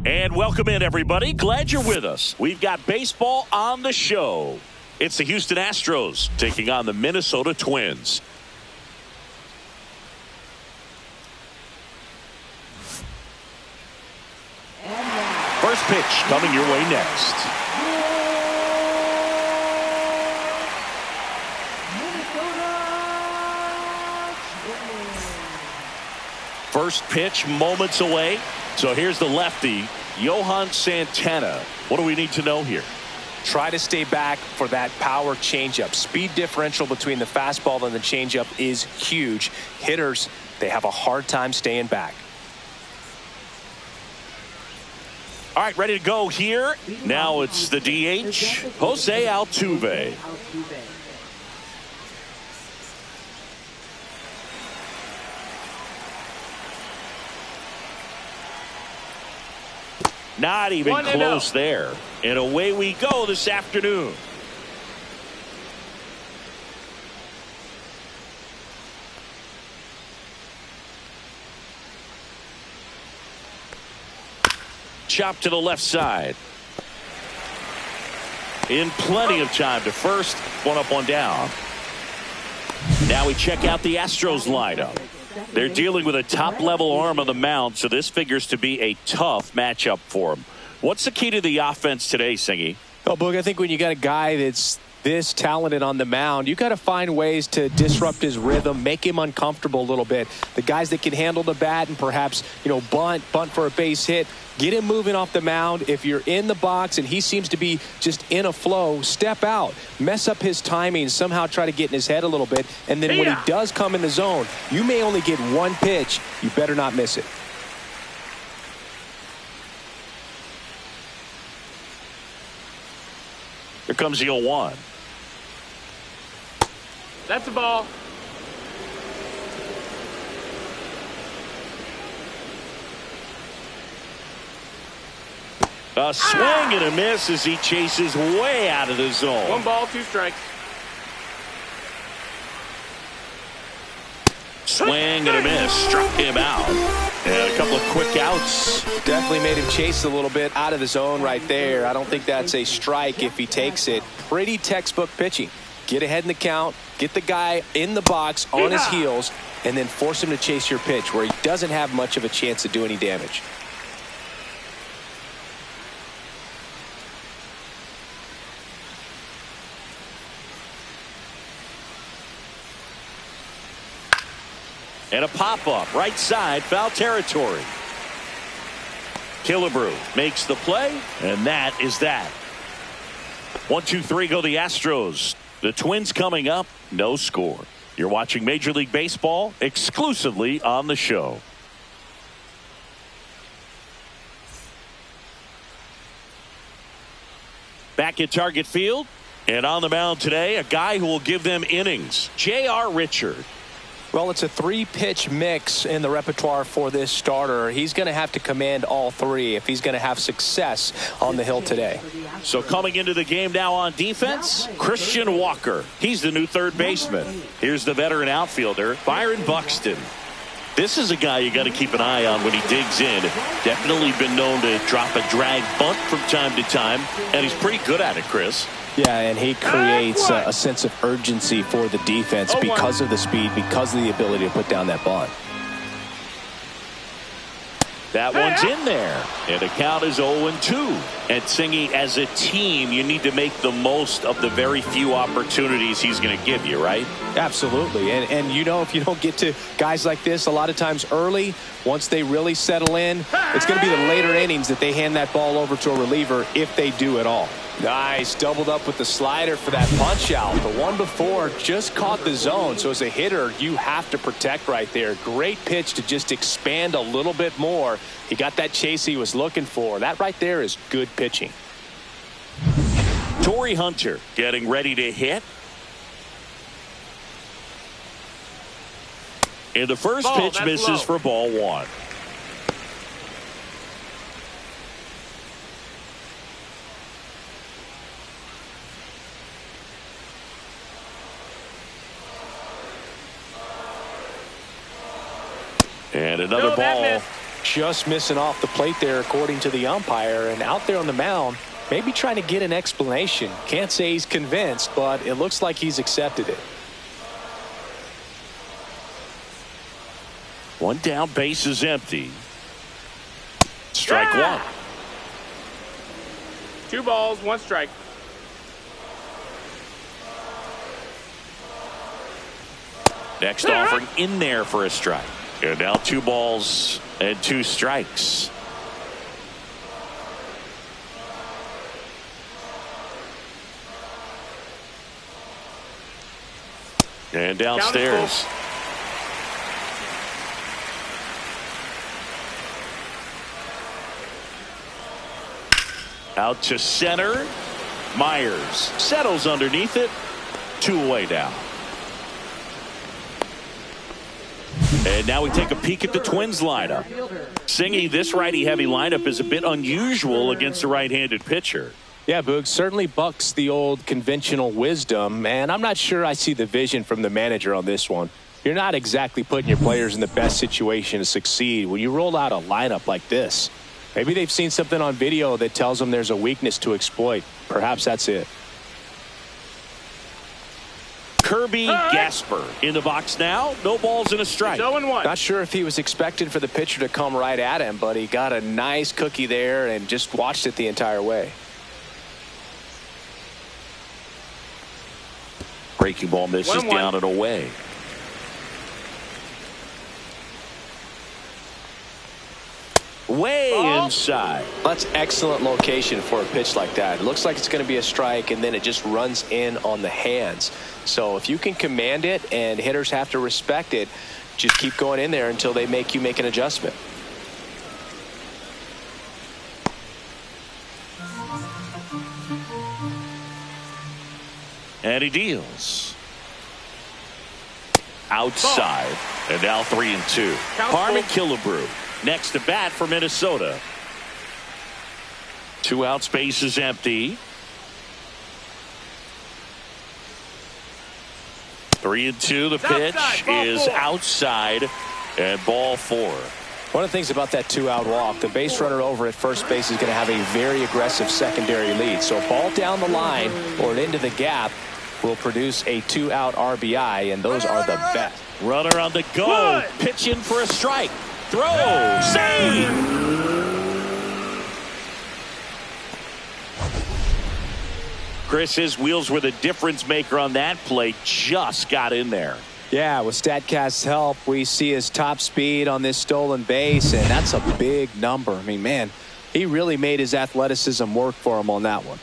And welcome in, everybody. Glad you're with us. We've got baseball on the show. It's the Houston Astros taking on the Minnesota Twins. First pitch coming your way next. First pitch moments away. So here's the lefty, Johan Santana. What do we need to know here? Try to stay back for that power changeup. Speed differential between the fastball and the changeup is huge. Hitters, they have a hard time staying back. All right, ready to go here. Now it's the DH, Jose Altuve. Not even close there. And away we go this afternoon. Chop to the left side. In plenty of time to first. One up, one down. Now we check out the Astros lineup. They're dealing with a top-level arm on the mound, so this figures to be a tough matchup for them. What's the key to the offense today, Singy? Well, Boog, I think when you got a guy that's this talented on the mound, you got to find ways to disrupt his rhythm, make him uncomfortable a little bit. The guys that can handle the bat and perhaps, bunt for a base hit, get him moving off the mound. If you're in the box and he seems to be just in a flow, step out, mess up his timing, somehow try to get in his head a little bit. And then when he does come in the zone, you may only get one pitch. You better not miss it. Here comes the 0-1. That's a ball. A swing and a miss as he chases way out of the zone. 1 ball, 2 strikes. Swing and a miss. Struck him out. And a couple of quick outs. Definitely made him chase a little bit out of the zone right there. I don't think that's a strike if he takes it. Pretty textbook pitching. Get ahead in the count, get the guy in the box on his heels, and then force him to chase your pitch where he doesn't have much of a chance to do any damage. And a pop-up, right side, foul territory. Killebrew makes the play, and that is that. 1, 2, 3 go the Astros. The Twins coming up, no score. You're watching Major League Baseball exclusively on the show. Back at Target Field, and on the mound today, a guy who will give them innings, J.R. Richard. Well, it's a 3-pitch mix in the repertoire for this starter. He's going to have to command all 3 if he's going to have success on the hill today. So coming into the game now on defense, Christian Walker. He's the new third baseman. Here's the veteran outfielder, Byron Buxton. This is a guy you got to keep an eye on when he digs in. Definitely been known to drop a drag bunt from time to time, and he's pretty good at it, Chris. Yeah, and he creates a sense of urgency for the defense because of the speed, because of the ability to put down that bunt. That one's in there, and the count is 0-2. And Singy, as a team, you need to make the most of the very few opportunities he's going to give you, right? Absolutely. And if you don't get to guys like this a lot of times early, once they really settle in, it's going to be the later innings that they hand that ball over to a reliever if they do at all. Nice, doubled up with the slider for that punch out. The one before just caught the zone, so as a hitter, you have to protect right there. Great pitch to just expand a little bit more. He got that chase he was looking for. That right there is good pitching. Torrey Hunter getting ready to hit. And the first pitch misses for ball 1. And another ball. Just missing off the plate there, according to the umpire, and out there on the mound, maybe trying to get an explanation. Can't say he's convinced, but it looks like he's accepted it. One down, base is empty. Strike one. 2 balls, 1 strike. Next offering in there for a strike. And now 2 balls and 2 strikes. And downstairs. Out to center. Myers settles underneath it. 2 away now. And now we take a peek at the Twins lineup. Singy, this righty-heavy lineup is a bit unusual against a right-handed pitcher. Yeah, Boog, certainly bucks the old conventional wisdom, and I'm not sure I see the vision from the manager on this one. You're not exactly putting your players in the best situation to succeed when you roll out a lineup like this. Maybe they've seen something on video that tells them there's a weakness to exploit. Perhaps that's it. Kirby Gasper in the box now. No balls and a strike. 0-1. Not sure if he was expecting for the pitcher to come right at him, but he got a nice cookie there and just watched it the entire way. Breaking ball misses 1-1. Down and away. Way inside. That's excellent location for a pitch like that. It looks like it's going to be a strike, and then it just runs in on the hands. So if you can command it and hitters have to respect it, just keep going in there until they make you make an adjustment. And he deals. Outside. And now 3-2. Harmon Killebrew next to bat for Minnesota. 2 out, space is empty. 3-2. The pitch is outside and ball 4. One of the things about that 2-out walk, the base runner over at first base is going to have a very aggressive secondary lead. So a ball down the line or into the gap will produce a 2-out RBI, and those are the best. Runner on the go. Pitch in for a strike. Throw. Save. Chris, his wheels were the difference maker on that play. Just got in there. Yeah, with StatCast's help, we see his top speed on this stolen base, and that's a big number. I mean, man, he really made his athleticism work for him on that one.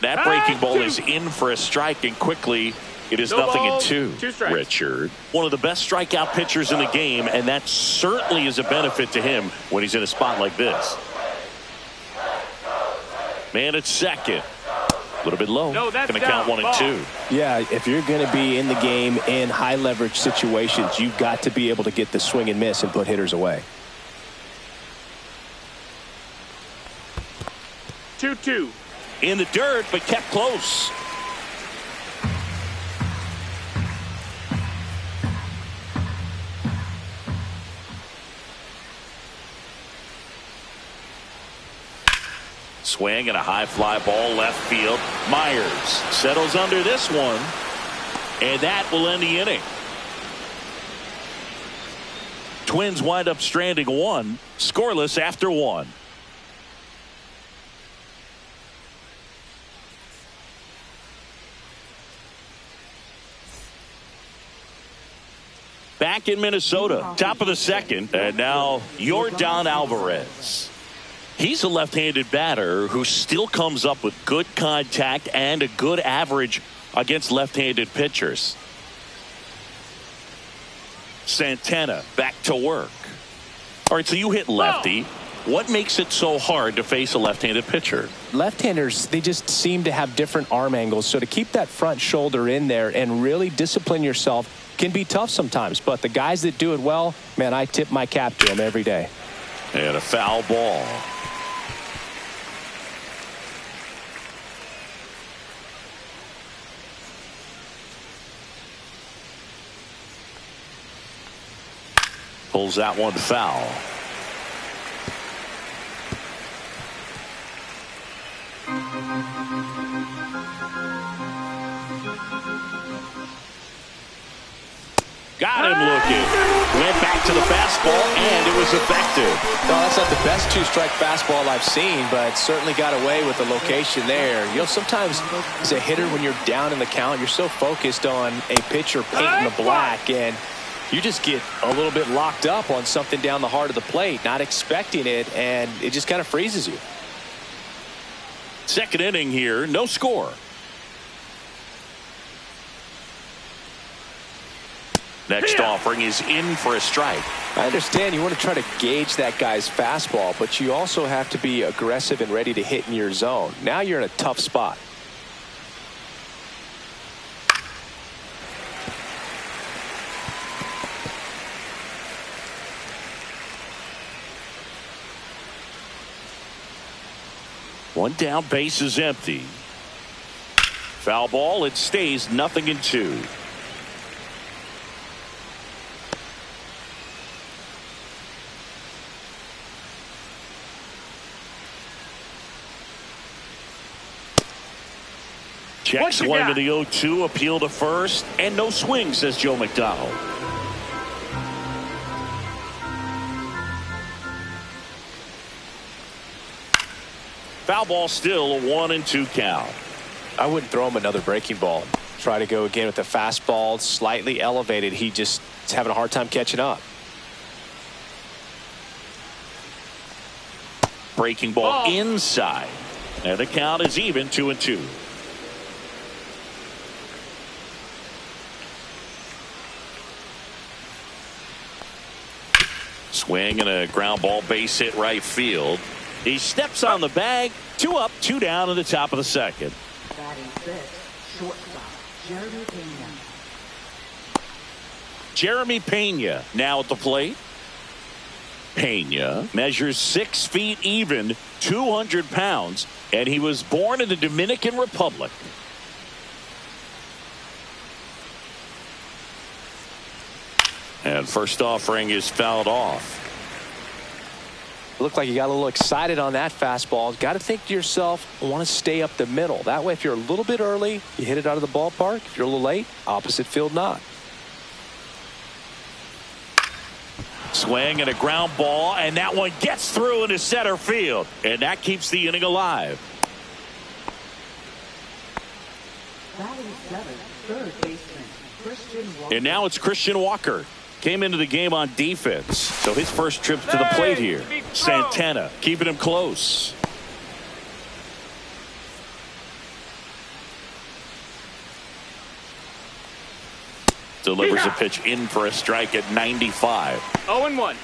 That breaking ball is in for a strike, and quickly it is 0-2. 2 strikes. Richard, one of the best strikeout pitchers in the game, and that certainly is a benefit to him when he's in a spot like this. Man at second. A little bit low. No, that's going to count 1-2. Yeah, if you're going to be in the game in high leverage situations, you've got to be able to get the swing and miss and put hitters away. 2-2. In the dirt, but kept close. Swing and a high fly ball left field. Myers settles under this one, and that will end the inning. Twins wind up stranding 1, scoreless after 1. Back in Minnesota, top of the second, and now Yordan Alvarez. He's a left-handed batter who still comes up with good contact and a good average against left-handed pitchers. Santana back to work. All right, so you hit lefty. What makes it so hard to face a left-handed pitcher? Left-handers, they just seem to have different arm angles. So to keep that front shoulder in there and really discipline yourself can be tough sometimes. But the guys that do it well, man, I tip my cap to them every day. And a foul ball. Pulls that one foul. Got him looking. Went back to the fastball, and it was effective. No, that's not the best two-strike fastball I've seen, but certainly got away with the location there. You know, sometimes as a hitter, when you're down in the count, you're so focused on a pitcher painting the black, and you just get a little bit locked up on something down the heart of the plate, not expecting it, and it just kind of freezes you. Second inning here, no score. Next offering is in for a strike. I understand you want to try to gauge that guy's fastball, but you also have to be aggressive and ready to hit in your zone. Now you're in a tough spot. One down, base is empty. Foul ball, it stays 0-2. Check swing to the 0-2, appeal to first, and no swing, says Joe McDonald. Foul ball, still a 1-2 count. I wouldn't throw him another breaking ball. Try to go again with the fastball, slightly elevated. He just is having a hard time catching up. Breaking ball inside. And the count is even, 2-2. Swing and a ground ball, base hit right field. He steps on the bag. 2 up, 2 down in the top of the second. Batting fifth, shortstop, Jeremy Pena. Jeremy Pena now at the plate. Pena measures 6 feet even, 200 pounds, and he was born in the Dominican Republic. And first offering is fouled off. Looked like you got a little excited on that fastball. Got to think to yourself, I want to stay up the middle. That way, if you're a little bit early, you hit it out of the ballpark. If you're a little late, opposite field not. Swing and a ground ball, and that one gets through into center field. And that keeps the inning alive. Batting seventh, third baseman, Christian Walker. And now it's Christian Walker. Came into the game on defense, so his first trip to the plate here. Santana keeping him close. Delivers a pitch in for a strike at 95. 0-1.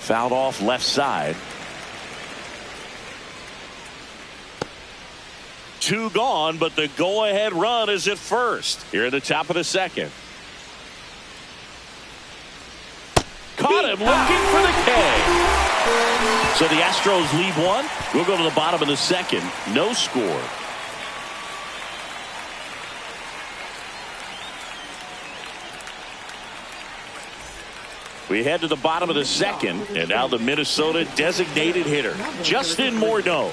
Fouled off left side. 2 gone, but the go-ahead run is at first. Here at the top of the second. Caught him looking for the K. So the Astros lead 1. We'll go to the bottom of the second. No score. We head to the bottom of the second, and now the Minnesota designated hitter, Justin Morneau.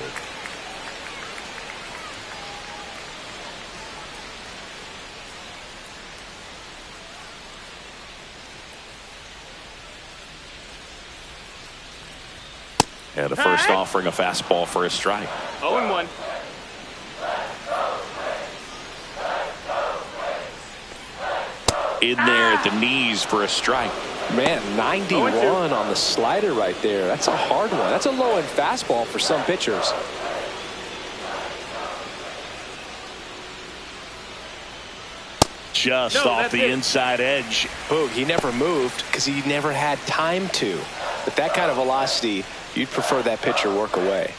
And the first offering a fastball for a strike. 0-1. In there at the knees for a strike. Man, 91 on the slider right there. That's a hard one. That's a low-end fastball for some pitchers. Just off the inside edge. Boog, he never moved because he never had time to. With that kind of velocity, you'd prefer that pitcher work away.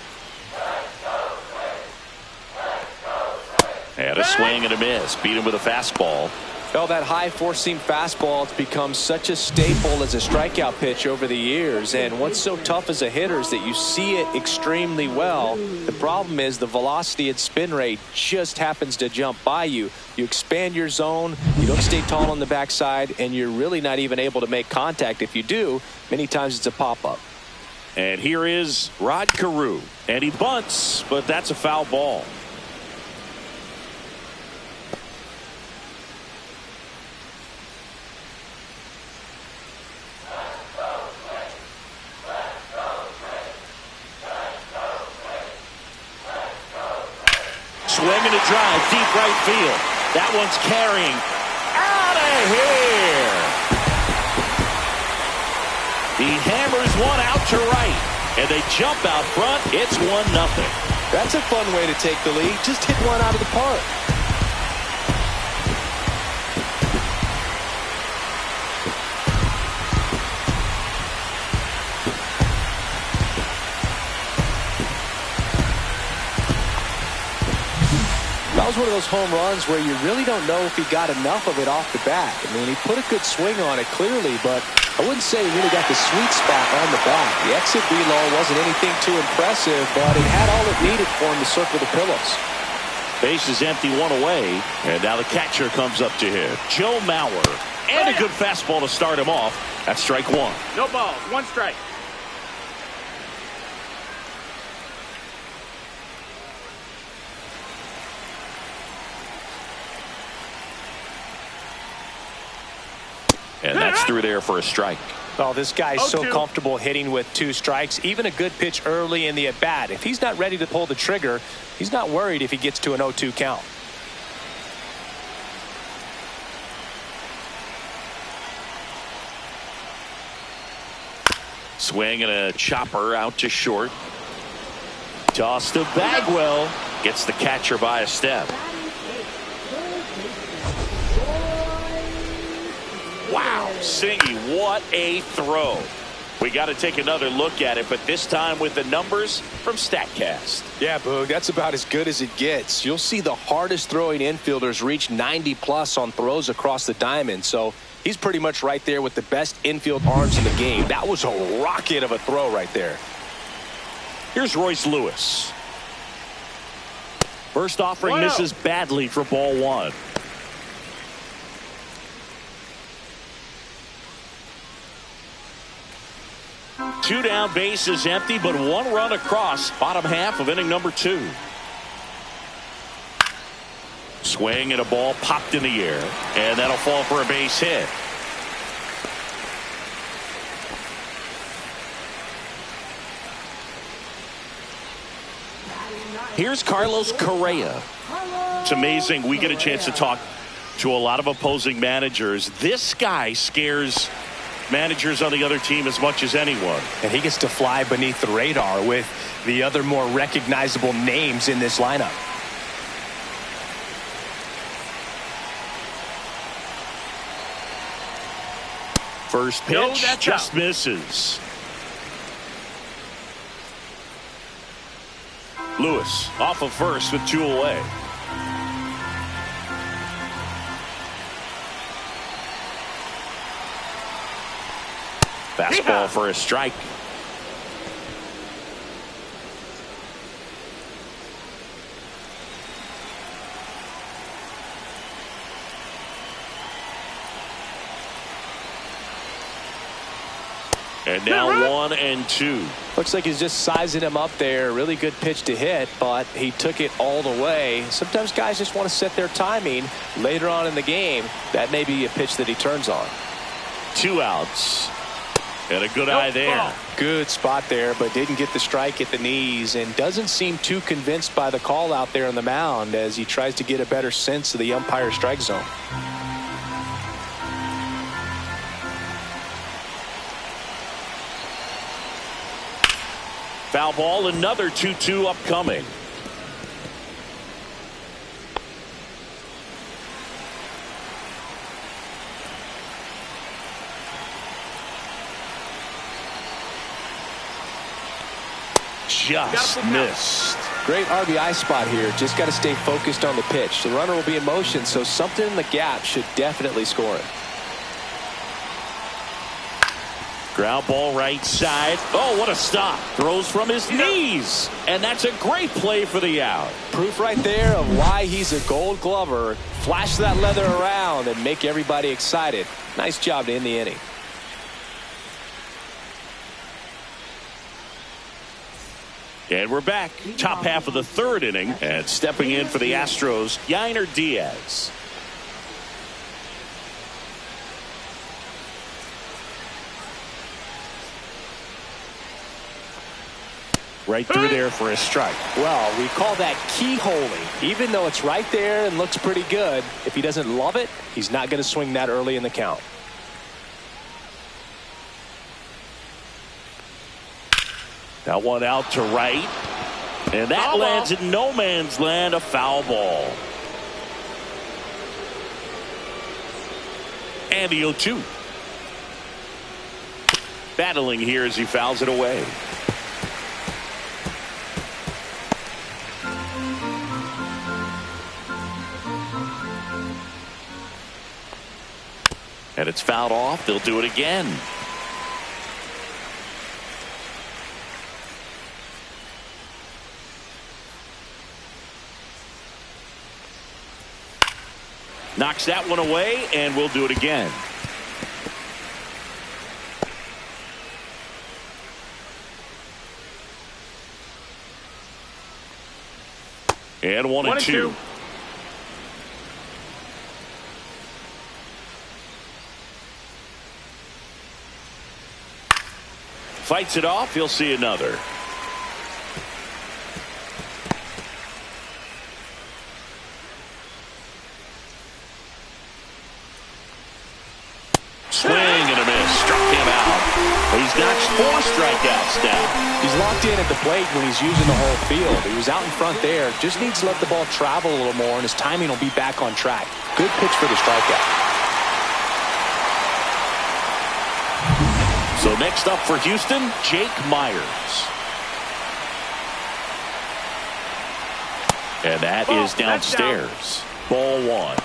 And a swing and a miss. Beat him with a fastball. Well, that high four-seam fastball has become such a staple as a strikeout pitch over the years. And what's so tough as a hitter is that you see it extremely well. The problem is the velocity and spin rate just happens to jump by you. You expand your zone, you don't stay tall on the backside, and you're really not even able to make contact. If you do, many times it's a pop-up. And here is Rod Carew. And he bunts, but that's a foul ball. Swinging a drive, deep right field. That one's carrying. Out of here. He hammers one out to right. And they jump out front. It's 1-0. That's a fun way to take the lead. Just hit one out of the park. That was one of those home runs where you really don't know if he got enough of it off the bat. I mean, he put a good swing on it clearly, but I wouldn't say he really got the sweet spot on the bat. The exit velo wasn't anything too impressive, but it had all it needed for him to circle the pillows. Base is empty, one away, and now the catcher comes up to him. Joe Mauer, and a good fastball to start him off. That's strike one. No balls, 1 strike. And that's through there for a strike. Oh, this guy's so comfortable hitting with 2 strikes. Even a good pitch early in the at-bat. If he's not ready to pull the trigger, he's not worried if he gets to an 0-2 count. Swing and a chopper out to short. Toss to Bagwell. Gets the catcher by a step. Wow, Singy, what a throw. We got to take another look at it, but this time with the numbers from StatCast. Yeah, Boog, that's about as good as it gets. You'll see the hardest throwing infielders reach 90+ on throws across the diamond, so he's pretty much right there with the best infield arms in the game. That was a rocket of a throw right there. Here's Royce Lewis. First offering misses badly for ball 1. Two down, base is empty, but 1 run across. Bottom half of inning number 2. Swing and a ball popped in the air, and that'll fall for a base hit. Here's Carlos Correa. It's amazing. We get a chance to talk to a lot of opposing managers. This guy scares managers on the other team as much as anyone. And he gets to fly beneath the radar with the other more recognizable names in this lineup. First pitch just misses. Lewis off of first with 2 away. Fastball for a strike. And now 1-2. Looks like he's just sizing him up there. Really good pitch to hit, but he took it all the way. Sometimes guys just want to set their timing later on in the game. That may be a pitch that he turns on. 2 outs. And a good eye there. Good spot there, but didn't get the strike at the knees and doesn't seem too convinced by the call out there on the mound as he tries to get a better sense of the umpire's strike zone. Foul ball, another 2-2 upcoming. Just missed. Great RBI spot here. Just got to stay focused on the pitch. The runner will be in motion, so something in the gap should definitely score it. Ground ball right side. Oh, what a stop. Throws from his knees. And that's a great play for the out. Proof right there of why he's a Gold Glover. Flash that leather around and make everybody excited. Nice job to end the inning. And we're back. Top half of the third inning. And stepping in for the Astros, Yainer Diaz. Right through there for a strike. Well, we call that keyholing. Even though it's right there and looks pretty good, if he doesn't love it, he's not going to swing that early in the count. That one out to right. And that lands in no man's land, a foul ball. And the 0-2. Battling here as he fouls it away. And it's fouled off. They'll do it again. Knocks that one away, and we'll do it again. And 1-2. Fights it off. He'll see another. Swing and a miss. Struck him out. He's notched 4 strikeouts now. He's locked in at the plate when he's using the whole field. He was out in front there. Just needs to let the ball travel a little more, and his timing will be back on track. Good pitch for the strikeout. So next up for Houston, Jake Myers. And that is downstairs. Ball 1.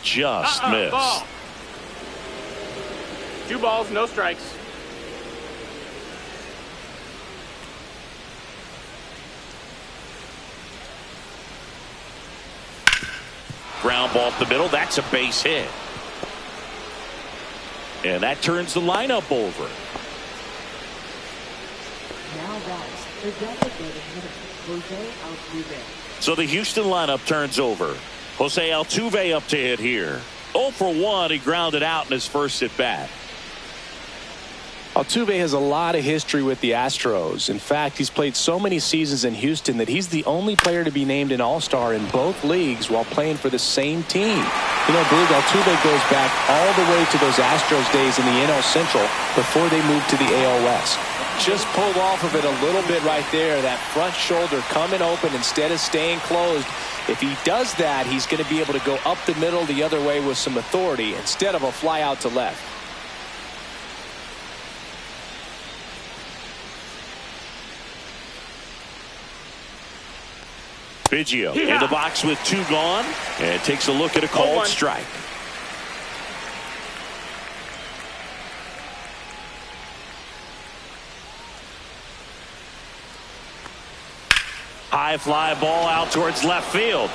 Just missed. Ball. 2 balls, no strikes. Ground ball up the middle. That's a base hit. And that turns the lineup over. Now that's the designated hitter, Jose Altuve. So the Houston lineup turns over. Jose Altuve up to hit here. 0 for 1. He grounded out in his first at bat. Altuve has a lot of history with the Astros. In fact, he's played so many seasons in Houston that he's the only player to be named an All-Star in both leagues while playing for the same team. You know, Boog, Altuve goes back all the way to those Astros days in the NL Central before they moved to the AL West. Just pulled off of it a little bit right there. That front shoulder coming open instead of staying closed. If he does that, he's going to be able to go up the middle the other way with some authority instead of a fly out to left. Biggio in the box with 2 gone and takes a look at a called strike. High fly ball out towards left field.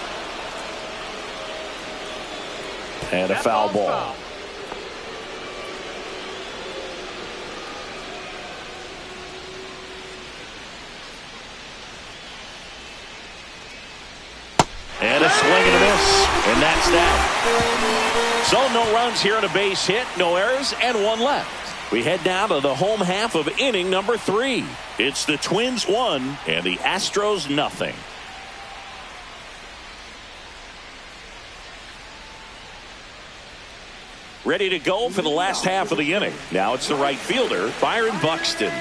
And a foul ball. And a swing and a miss. And that's that. So no runs here on a base hit, no errors, and 1 left. We head down to the home half of inning number 3. It's the Twins 1 and the Astros nothing. Ready to go for the last half of the inning. Now it's the right fielder, Byron Buxton.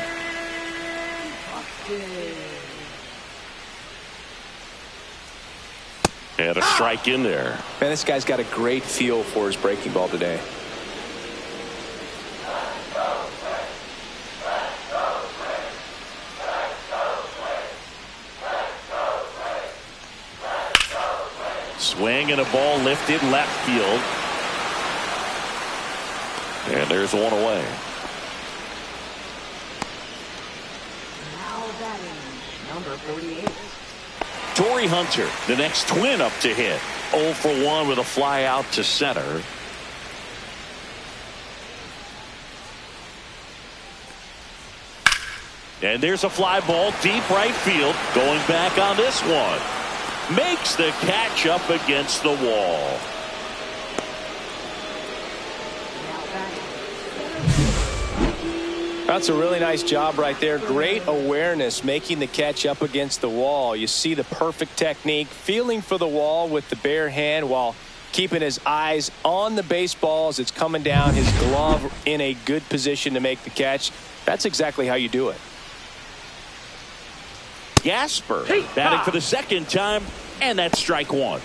And a strike in there. Man, this guy's got a great feel for his breaking ball today. Swing and a ball lifted left field. And there's one away. Now batting, number 48. Torrey Hunter, the next twin up to hit. 0 for 1 with a fly out to center. And there's a fly ball deep right field. Going back on this one. Makes the catch up against the wall. That's a really nice job right there. Great awareness, making the catch up against the wall. You see the perfect technique, feeling for the wall with the bare hand while keeping his eyes on the baseball as it's coming down, his glove in a good position to make the catch. That's exactly how you do it. Gasper batting for the second time, and that's strike one.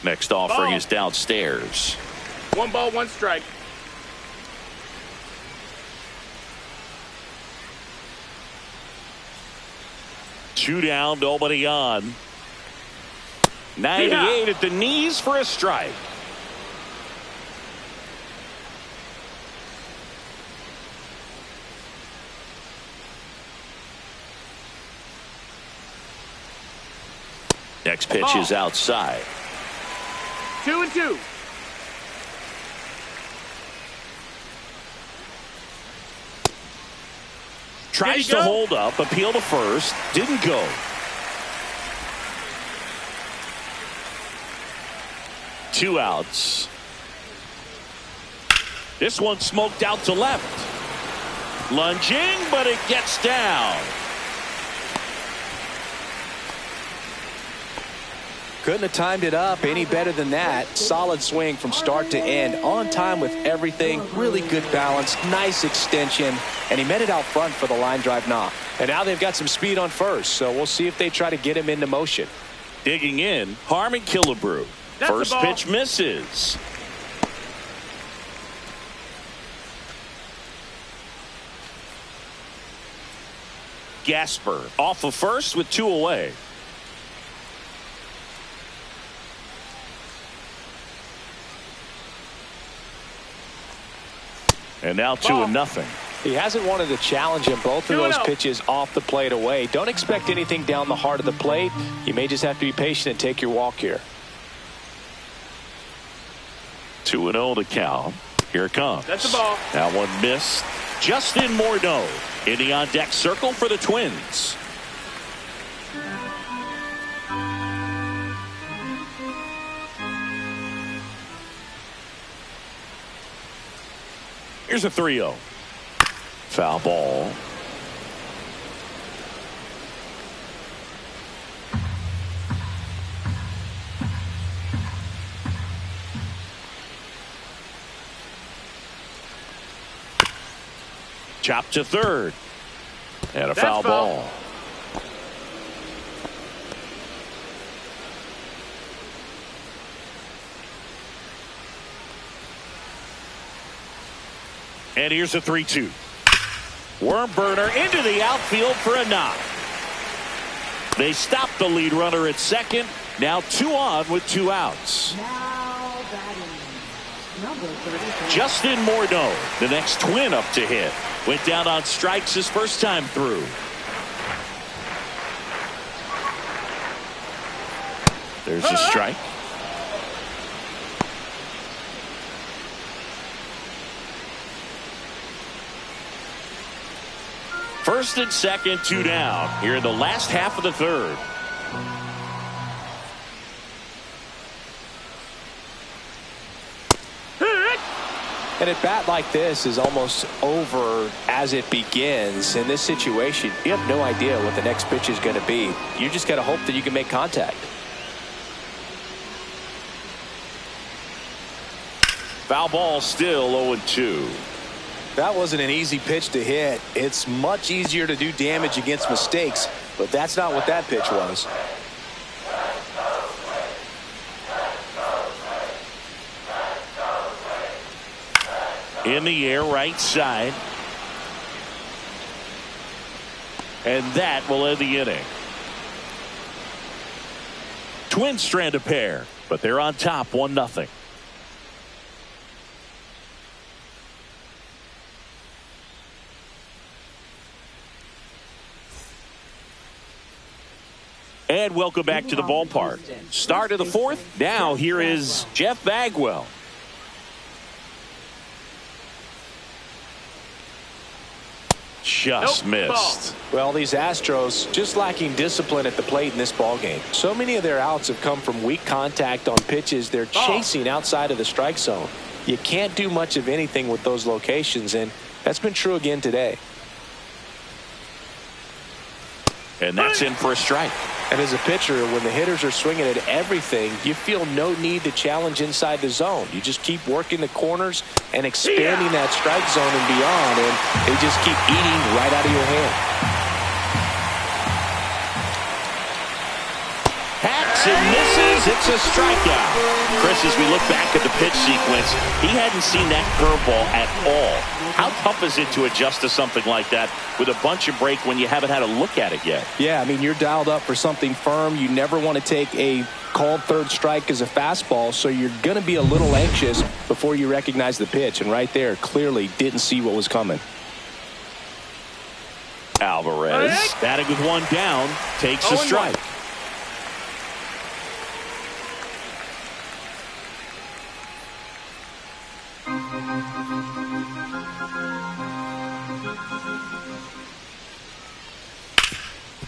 Next offering is downstairs. 1 ball, 1 strike. Two down, nobody on. 98 at the knees for a strike. Next pitch is outside. 2-2. Tries to hold up, appeal to first, didn't go. Two outs. This one smoked out to left. Lunging, but it gets down. Couldn't have timed it up any better than that. Solid swing from start to end. On time with everything. Really good balance. Nice extension. And he met it out front for the line drive knock. And now they've got some speed on first. So we'll see if they try to get him into motion. Digging in, Harmon Killebrew. First pitch misses. Gasper off of first with 2 away. And now 2-0. He hasn't wanted to challenge him. Both of those pitches off the plate away. Don't expect anything down the heart of the plate. You may just have to be patient and take your walk here. 2-0 to count. Here it comes. That's the ball. That one missed. Justin Morneau in the on-deck circle for the Twins. Here's a 3-0. Foul ball. Chop to third. And a foul ball. And here's a 3-2. Worm burner into the outfield for a knock. They stop the lead runner at second. Now 2 on with 2 outs. Now batting, number 34. Justin Morneau, the next twin up to hit. Went down on strikes his first time through. There's a strike. First and second, 2 down here in the last half of the third. And a bat like this is almost over as it begins. In this situation, you have no idea what the next pitch is going to be. You just got to hope that you can make contact. Foul ball, still 0-2. That wasn't an easy pitch to hit. It's much easier to do damage against mistakes, but that's not what that pitch was. In the air, right side. And that will end the inning. Twins strand a pair, but they're on top 1-0. And welcome back to the ballpark. Start of the fourth. Now here is Jeff Bagwell. Just missed. Well, these Astros just lacking discipline at the plate in this ballgame. So many of their outs have come from weak contact on pitches they're chasing outside of the strike zone. You can't do much of anything with those locations, and that's been true again today. And that's in for a strike. And as a pitcher, when the hitters are swinging at everything, you feel no need to challenge inside the zone. You just keep working the corners and expanding that strike zone and beyond, and they just keep eating right out of your hand. Hacks and misses. It's a strikeout. Chris, as we look back at the pitch sequence, he hadn't seen that curveball at all. How tough is it to adjust to something like that with a bunch of break when you haven't had a look at it yet? Yeah, I mean, you're dialed up for something firm. You never want to take a called third strike as a fastball, so you're going to be a little anxious before you recognize the pitch. And right there, clearly didn't see what was coming. Alvarez, batting with one down, takes a strike.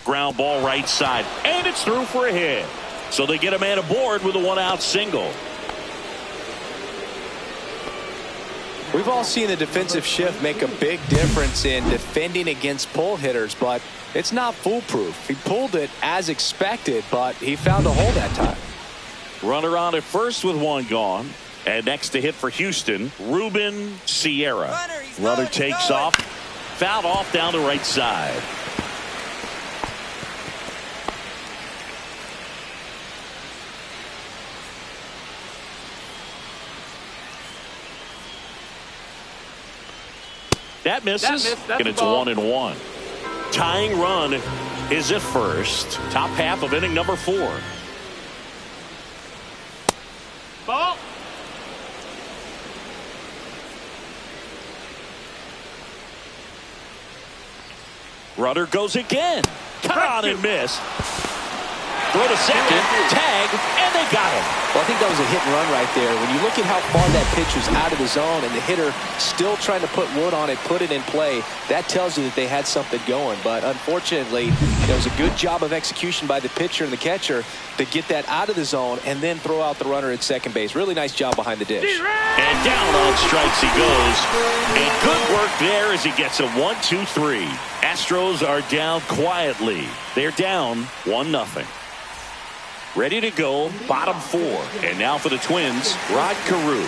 Ground ball right side, and it's through for a hit. So they get a man aboard with a one-out single. We've all seen the defensive shift make a big difference in defending against pull hitters, but it's not foolproof. He pulled it as expected, but he found a hole that time. Runner on at first with one gone. And next to hit for Houston, Ruben Sierra. Runner takes off, fouled off down the right side. That misses, and it's 1-1. Tying run is at first. Top half of inning number 4. Ball. Runner goes again. Cut on and miss. Throw to second, tag, and they got him. Well, I think that was a hit and run right there. When you look at how far that pitch was out of the zone and the hitter still trying to put wood on it, put it in play, that tells you that they had something going. But unfortunately, it was a good job of execution by the pitcher and the catcher to get that out of the zone and then throw out the runner at second base. Really nice job behind the dish. And down on strikes he goes. And good work there as he gets a 1-2-3. Astros are down quietly. They're down 1-0. Ready to go, bottom 4. And now for the Twins, Rod Carew.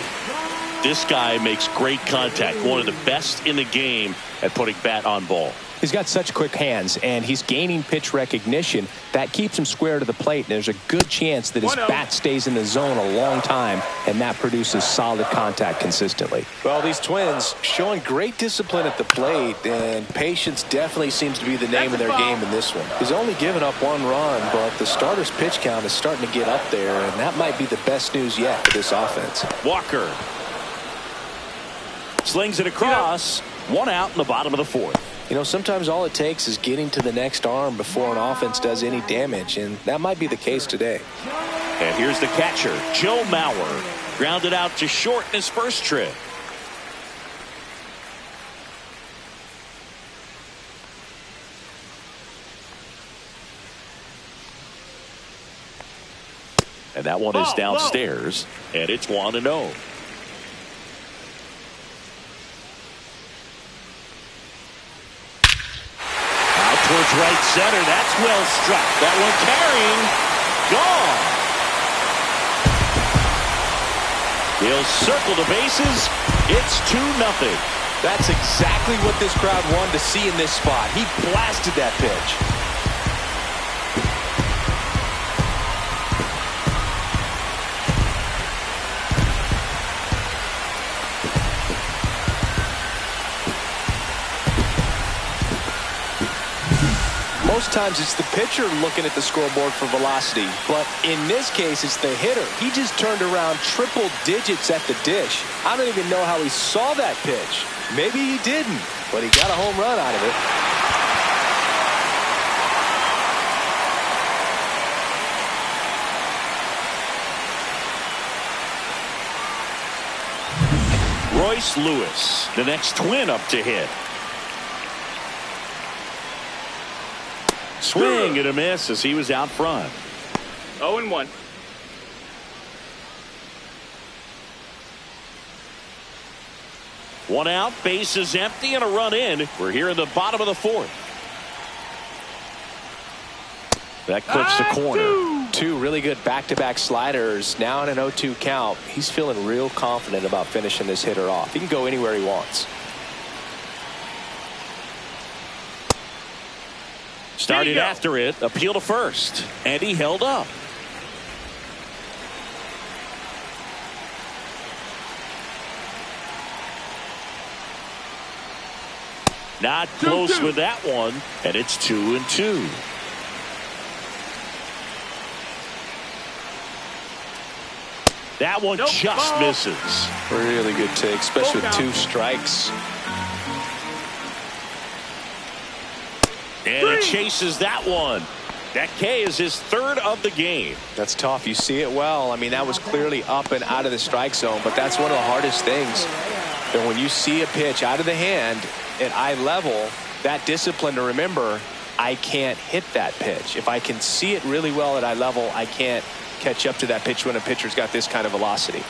This guy makes great contact. One of the best in the game at putting bat on ball. He's got such quick hands, and he's gaining pitch recognition. That keeps him square to the plate, and there's a good chance that his bat stays in the zone a long time, and that produces solid contact consistently. Well, these Twins showing great discipline at the plate, and patience definitely seems to be the name of their game in this one. He's only given up 1 run, but the starter's pitch count is starting to get up there, and that might be the best news yet for this offense. Walker slings it across. 1 out in the bottom of the 4th. You know, sometimes all it takes is getting to the next arm before an offense does any damage, and that might be the case today. And here's the catcher, Joe Mauer. Grounded out to short in his first trip. And that one is downstairs, and it's 1-0. Towards right center. That's well struck. That one carrying. Gone. He'll circle the bases. It's 2-0. That's exactly what this crowd wanted to see in this spot. He blasted that pitch. Most times it's the pitcher looking at the scoreboard for velocity, but in this case it's the hitter. He just turned around triple digits at the dish. I don't even know how he saw that pitch. Maybe he didn't, but he got a home run out of it. Royce Lewis, the next twin up to hit. Swing and a miss as he was out front. 0-1. One out, bases empty, and a run in. We're here in the bottom of the fourth. That clips the corner. Two really good back-to-back sliders. Now in an 0-2 count. He's feeling real confident about finishing this hitter off. He can go anywhere he wants. Started after it, appeal to first, and he held up. Not close with that one, and it's 2-2. That one just misses. Really good take, especially with 2 strikes. And he chases that one. That K is his third of the game. That's tough. You see it well. I mean, that was clearly up and out of the strike zone, but that's one of the hardest things. And when you see a pitch out of the hand at eye level, that discipline to remember, I can't hit that pitch. If I can see it really well at eye level, I can't catch up to that pitch when a pitcher's got this kind of velocity.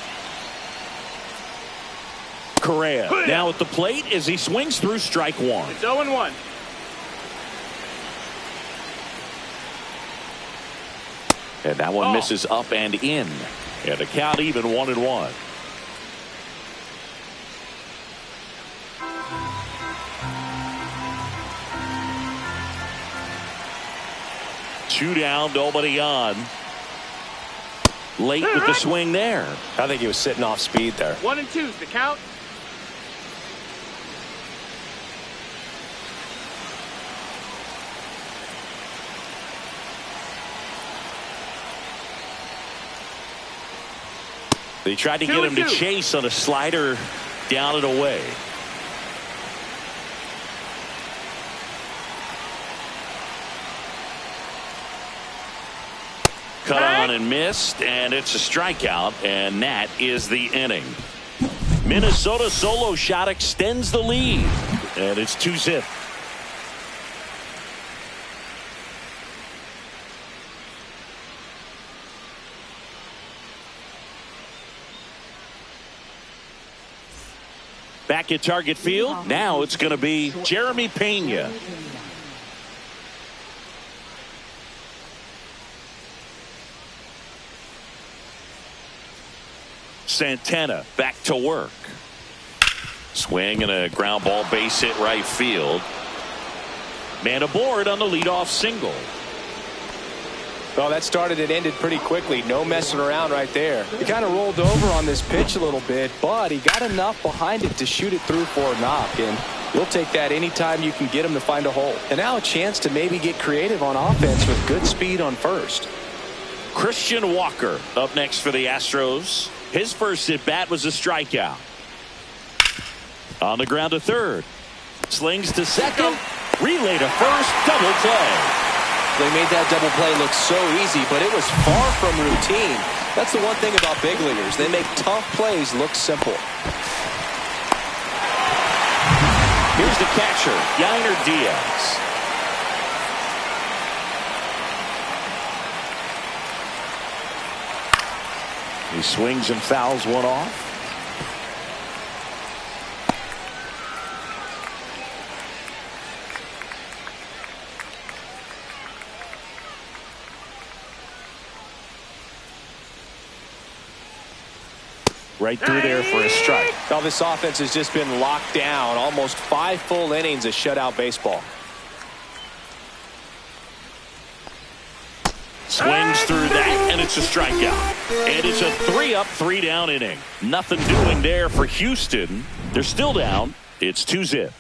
Correa now at the plate as he swings through strike one. It's 0-1. And that one misses up and in. And the count even 1-1. Two down, nobody on. Late with the swing there. I think he was sitting off speed there. 1-2 the count. They tried to get him to chase on a slider down and away. Cut on and missed, and it's a strikeout, and that is the inning. Minnesota solo shot extends the lead, and it's 2-0. Back at Target Field, now it's going to be Jeremy Pena. Santana back to work. Swing and a ground ball base hit right field. Man aboard on the leadoff single. Well, that started and ended pretty quickly. No messing around right there. He kind of rolled over on this pitch a little bit, but he got enough behind it to shoot it through for a knock. And you'll take that anytime you can get him to find a hole. And now a chance to maybe get creative on offense with good speed on first. Christian Walker up next for the Astros. His first at bat was a strikeout. On the ground to third. Slings to second. Relay to first. Double play. They made that double play look so easy, but it was far from routine. That's the one thing about big leaguers. They make tough plays look simple. Here's the catcher, Yainer Diaz. He swings and fouls one off. Right through there for a strike. Well, this offense has just been locked down. Almost 5 full innings of shutout baseball. Swings through that, and it's a strikeout. And it's a 3-up, 3-down inning. Nothing doing there for Houston. They're still down. It's 2-zip.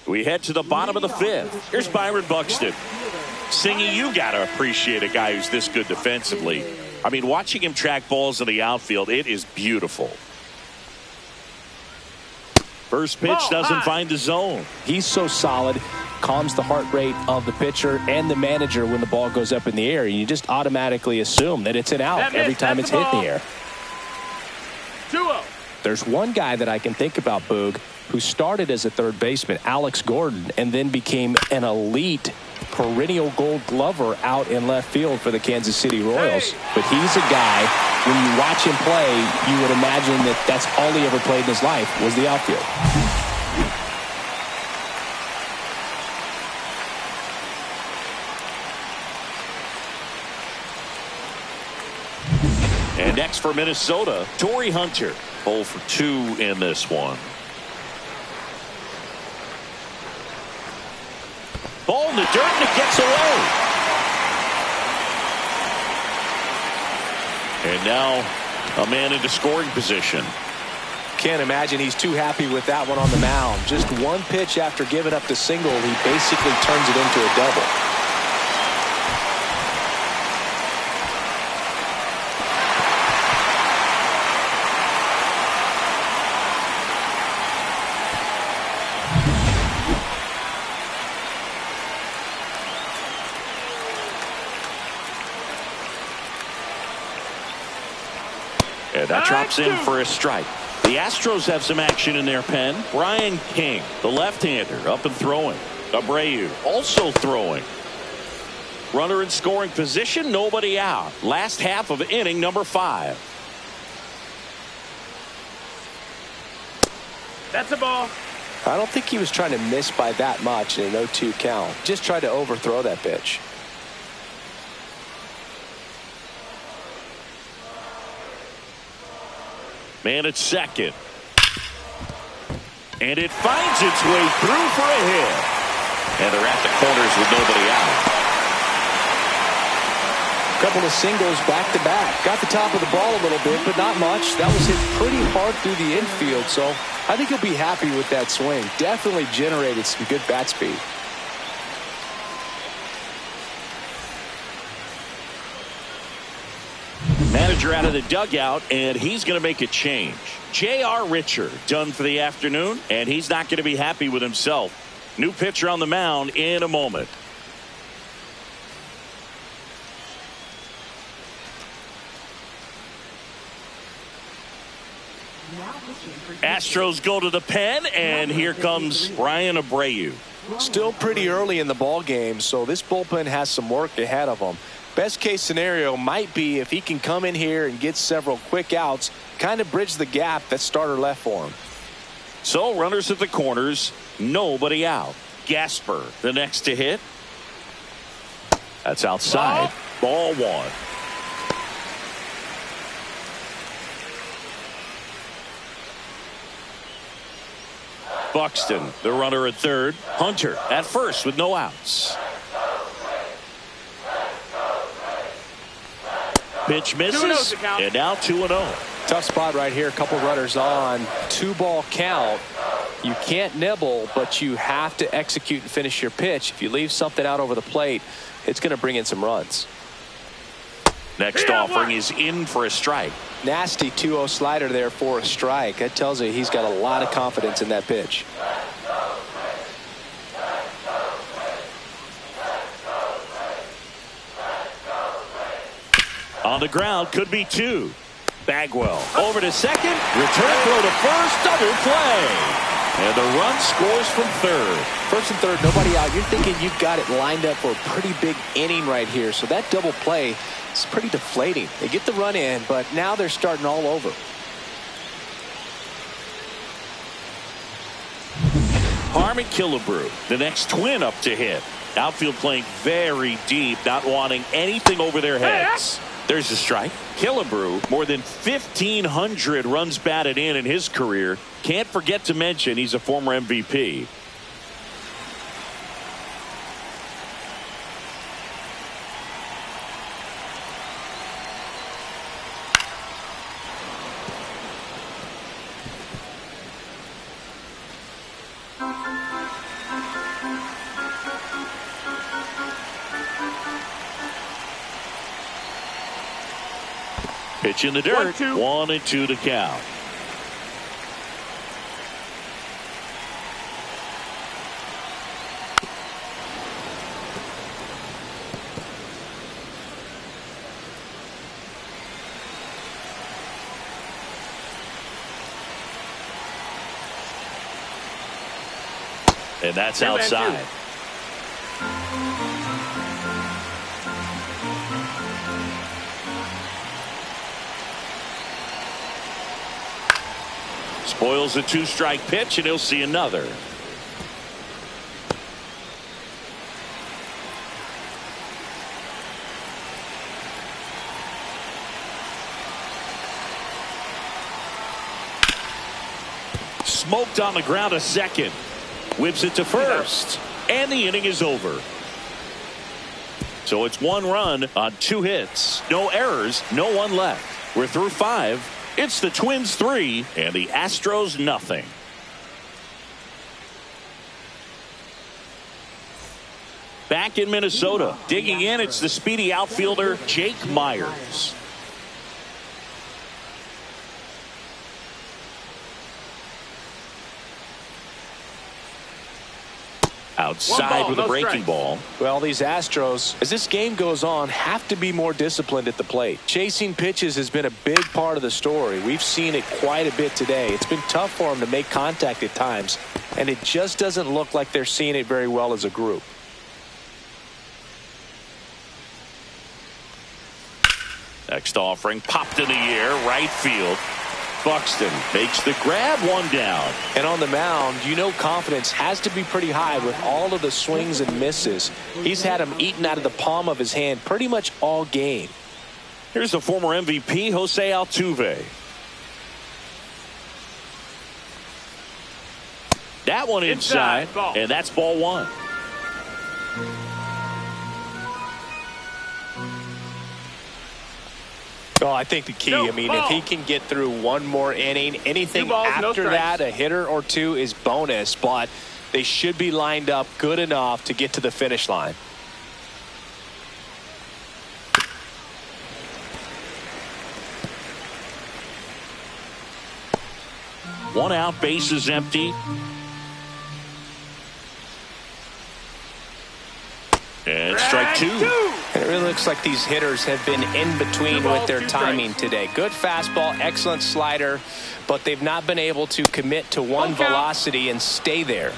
We head to the bottom of the 5th. Here's Byron Buxton. Singy, you got to appreciate a guy who's this good defensively. I mean, watching him track balls in the outfield, it is beautiful. First pitch doesn't find the zone. He's so solid, calms the heart rate of the pitcher and the manager when the ball goes up in the air. You just automatically assume that it's an out every time it's hit in the air. 2-0. There's one guy that I can think about, Boog, who started as a third baseman, Alex Gordon, and then became an elite perennial gold glover out in left field for the Kansas City Royals. But he's a guy, when you watch him play, you would imagine that that's all he ever played in his life was the outfield. And next for Minnesota, Torrey Hunter. 0 for 2 in this one. Ball in the dirt, and it gets away. And now a man into scoring position. Can't imagine he's too happy with that one on the mound. Just one pitch after giving up the single, he basically turns it into a double. And that drops in for a strike. The Astros have some action in their pen. Brian King, the left-hander, up and throwing. Abreu also throwing. Runner in scoring position, nobody out. Last half of inning number 5. That's a ball. I don't think he was trying to miss by that much in an 0-2 count. Just tried to overthrow that pitch. Man at second. And it finds its way through for a hit. And they're at the corners with nobody out. Couple of singles back to back. Got the top of the ball a little bit, but not much. That was hit pretty hard through the infield, so I think he'll be happy with that swing. Definitely generated some good bat speed. Manager out of the dugout, and he's going to make a change. J.R. Richard done for the afternoon, and he's not going to be happy with himself. New pitcher on the mound in a moment. Astros go to the pen, and here comes Brian Abreu. Still pretty early in the ball game, so this bullpen has some work ahead of them. Best case scenario might be if he can come in here and get several quick outs, kind of bridge the gap that starter left for him. So runners at the corners, nobody out. Gasper the next to hit. That's outside. Ball 1. Buxton, the runner at third. Hunter at first with no outs. Pitch misses, and now 2-0. Tough spot right here. A couple runners on. 2-ball count. You can't nibble, but you have to execute and finish your pitch. If you leave something out over the plate, it's going to bring in some runs. Next offering is in for a strike. Nasty 2-0 slider there for a strike. That tells you he's got a lot of confidence in that pitch. On the ground, could be 2. Bagwell over to second. Return throw to first. Double play. And the run scores from third. First and third, nobody out. You're thinking you've got it lined up for a pretty big inning right here. So that double play is pretty deflating. They get the run in, but now they're starting all over. Harmon Killebrew, the next Twin up to hit. Outfield playing very deep, not wanting anything over their heads. There's a strike. Killebrew, more than 1,500 runs batted in his career. Can't forget to mention he's a former MVP. Pitch in the dirt. 1-2 to count. And that's outside. Spoils a 2-strike pitch, and he'll see another. Smoked on the ground a second. Whips it to first. And the inning is over. So it's 1 run on 2 hits. No errors, no one left. We're through 5. It's the Twins 3 and the Astros nothing. Back in Minnesota, digging in, it's the speedy outfielder Jake Myers. Outside with a breaking ball. Well, these Astros, as this game goes on, have to be more disciplined at the plate. Chasing pitches has been a big part of the story. We've seen it quite a bit today. It's been tough for them to make contact at times, and it just doesn't look like they're seeing it very well as a group. Next offering popped in the air, right field. Buxton makes the grab, 1 down. And on the mound, you know confidence has to be pretty high with all of the swings and misses. He's had them eaten out of the palm of his hand pretty much all game. Here's the former MVP, Jose Altuve. That one inside, and that's ball 1. Oh, I think the key, if he can get through 1 more inning, anything after that, a hitter or 2 is bonus, but they should be lined up good enough to get to the finish line. One out, bases empty. And strike 2. And it really looks like these hitters have been in between with their timing today. Good fastball, excellent slider, but they've not been able to commit to one velocity and stay there.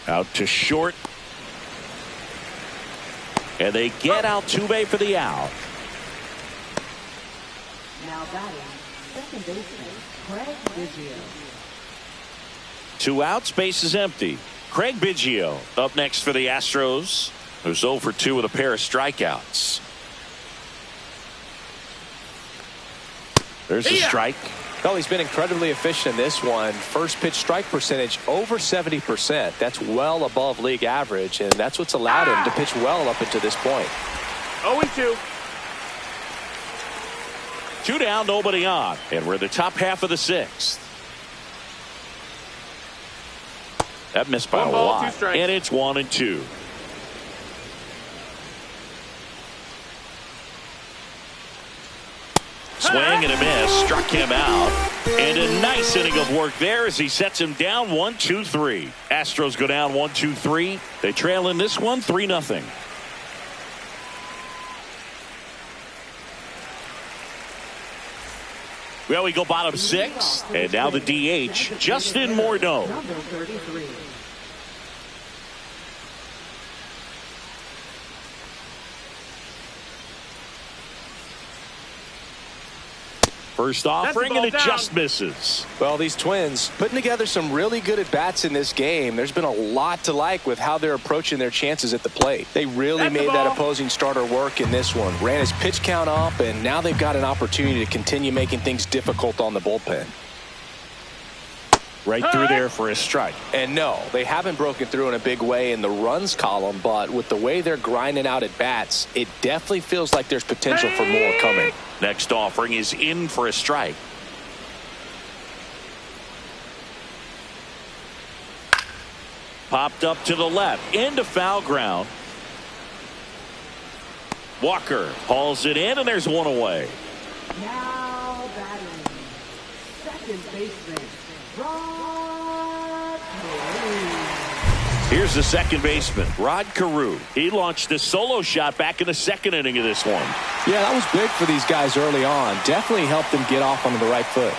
Out to short. And they get Altuve for the out. Now batting, second baseman, Craig Biggio. 2 outs, base is empty. Craig Biggio up next for the Astros, who's 0 for 2 with a pair of strikeouts. There's a strike. Well, he's been incredibly efficient in this one. First pitch strike percentage over 70%. That's well above league average, and that's what's allowed him to pitch well up until this point. 0-2. 2 down, nobody on, and we're in the top half of the 6th. That missed by a lot, and it's 1-2. Swing and a miss, struck him out. And a nice inning of work there as he sets him down 1-2-3. Astros go down 1-2-3. They trail in this one 3-0. Well, we go bottom 6, and now the DH, Justin Morneau. Number 33. First offering, and it just misses. Well, these Twins putting together some really good at-bats in this game. There's been a lot to like with how they're approaching their chances at the plate. They really made that opposing starter work in this one. Ran his pitch count up, and now they've got an opportunity to continue making things difficult on the bullpen. Right through there for a strike. And no, they haven't broken through in a big way in the runs column, but with the way they're grinding out at bats, it definitely feels like there's potential for more coming. Next offering is in for a strike. Popped up to the left, into foul ground. Walker hauls it in, and there's one away. Now batting. Second baseman. Rod Carew. Here's the second baseman, Rod Carew. He launched a solo shot back in the second inning of this one. Yeah, that was big for these guys early on. Definitely helped them get off onto the right foot.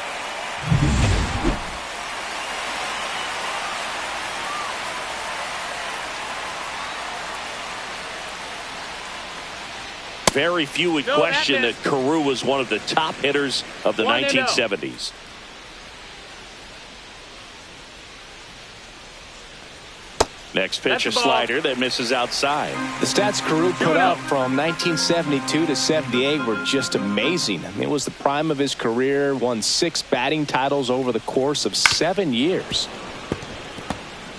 Very few would question that Carew was one of the top hitters of the 1970s. Next pitch, a slider that misses outside. The stats Carew put up from 1972 to 78 were just amazing. I mean, it was the prime of his career, won 6 batting titles over the course of 7 years.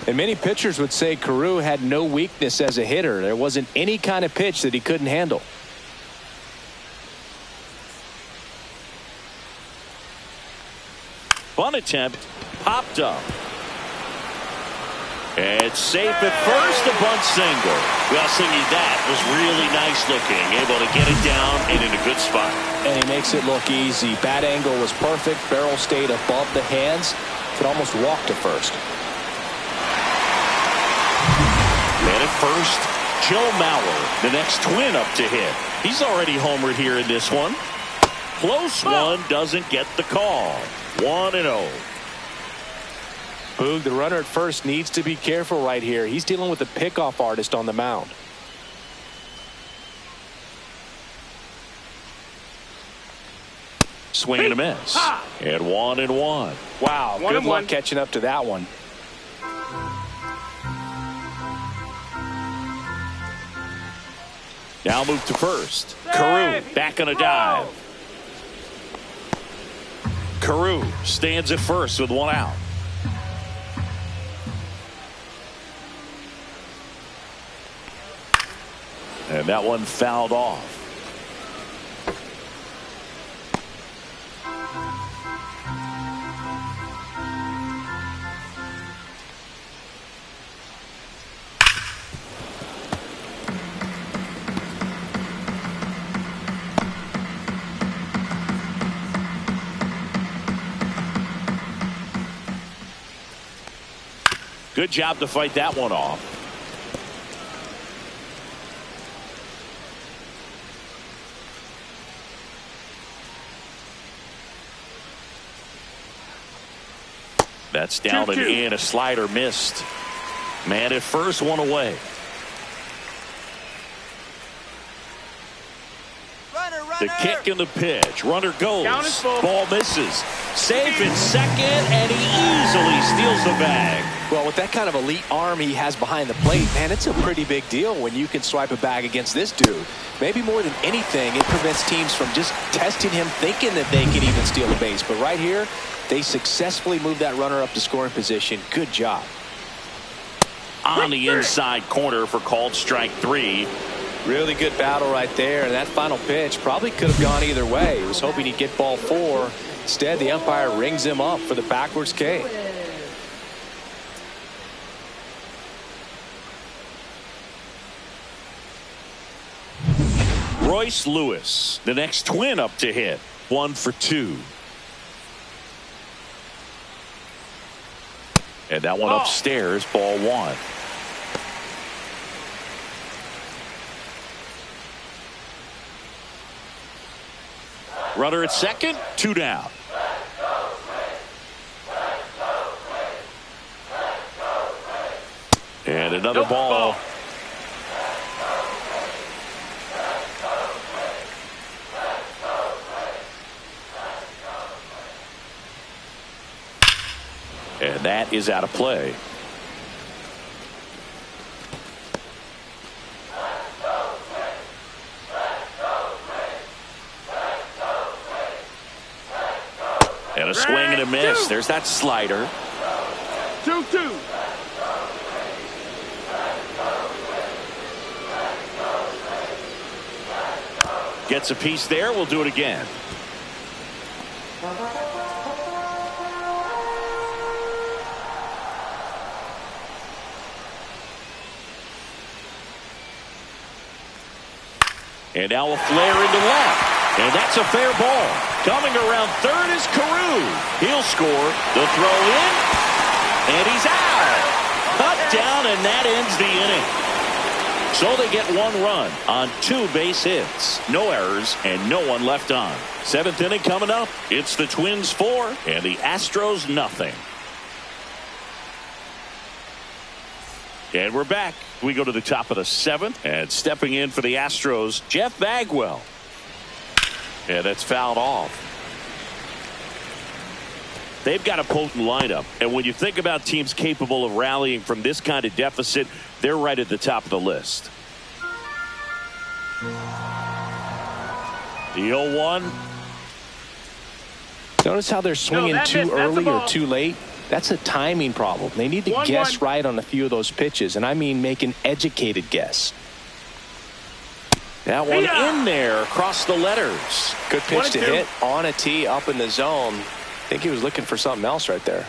And many pitchers would say Carew had no weakness as a hitter. There wasn't any kind of pitch that he couldn't handle. Bunt attempt, popped up. It's safe at first, a bunt single. Well, Singy, that was really nice looking. Able to get it down and in a good spot. And he makes it look easy. Bat angle was perfect. Barrel stayed above the hands. Could almost walk to first. Man at first, Joe Mauer, the next Twin up to hit. He's already homered here in this one. Close one, doesn't get the call. 1-0. Boog, the runner at first needs to be careful right here. He's dealing with a pickoff artist on the mound. Swing and a miss. And 1-1. Wow, good luck catching up to that one. Now move to first. Carew back on a dive. Carew stands at first with 1 out. And that one fouled off. Good job to fight that one off. That's down and in. A slider missed. Man at first, 1 away. The kick and the pitch. Runner goes. Ball misses. Safe in second, and he easily steals the bag. Well, with that kind of elite arm he has behind the plate, man, it's a pretty big deal when you can swipe a bag against this dude. Maybe more than anything, it prevents teams from just testing him, thinking that they can even steal a base. But right here, they successfully moved that runner up to scoring position. Good job. On the inside corner for called strike 3. Really good battle right there. And that final pitch probably could have gone either way. He was hoping he'd get ball 4. Instead, the umpire rings him up for the backwards K. Royce Lewis, the next Twin up to hit. 1 for 2. And that one upstairs, ball 1. Runner at second, 2 down. And another ball. And that is out of play. And a swing and a miss. There's that slider. 2-2. Gets a piece there. We'll do it again. And now a flare into left. And that's a fair ball. Coming around third is Carew. He'll score. The throw in. And he's out. Cut down, and that ends the inning. So they get 1 run on 2 base hits. No errors and no one left on. 7th inning coming up. It's the Twins 4 and the Astros nothing. And we're back. We go to the top of the 7th, and stepping in for the Astros, Jeff Bagwell. And that's fouled off. They've got a potent lineup, and when you think about teams capable of rallying from this kind of deficit, they're right at the top of the list. The 0-1. Notice how they're swinging too early or too late. That's a timing problem. They need to guess right on a few of those pitches, and I mean make an educated guess. That one in there across the letters. Good pitch to hit on a tee up in the zone. I think he was looking for something else right there.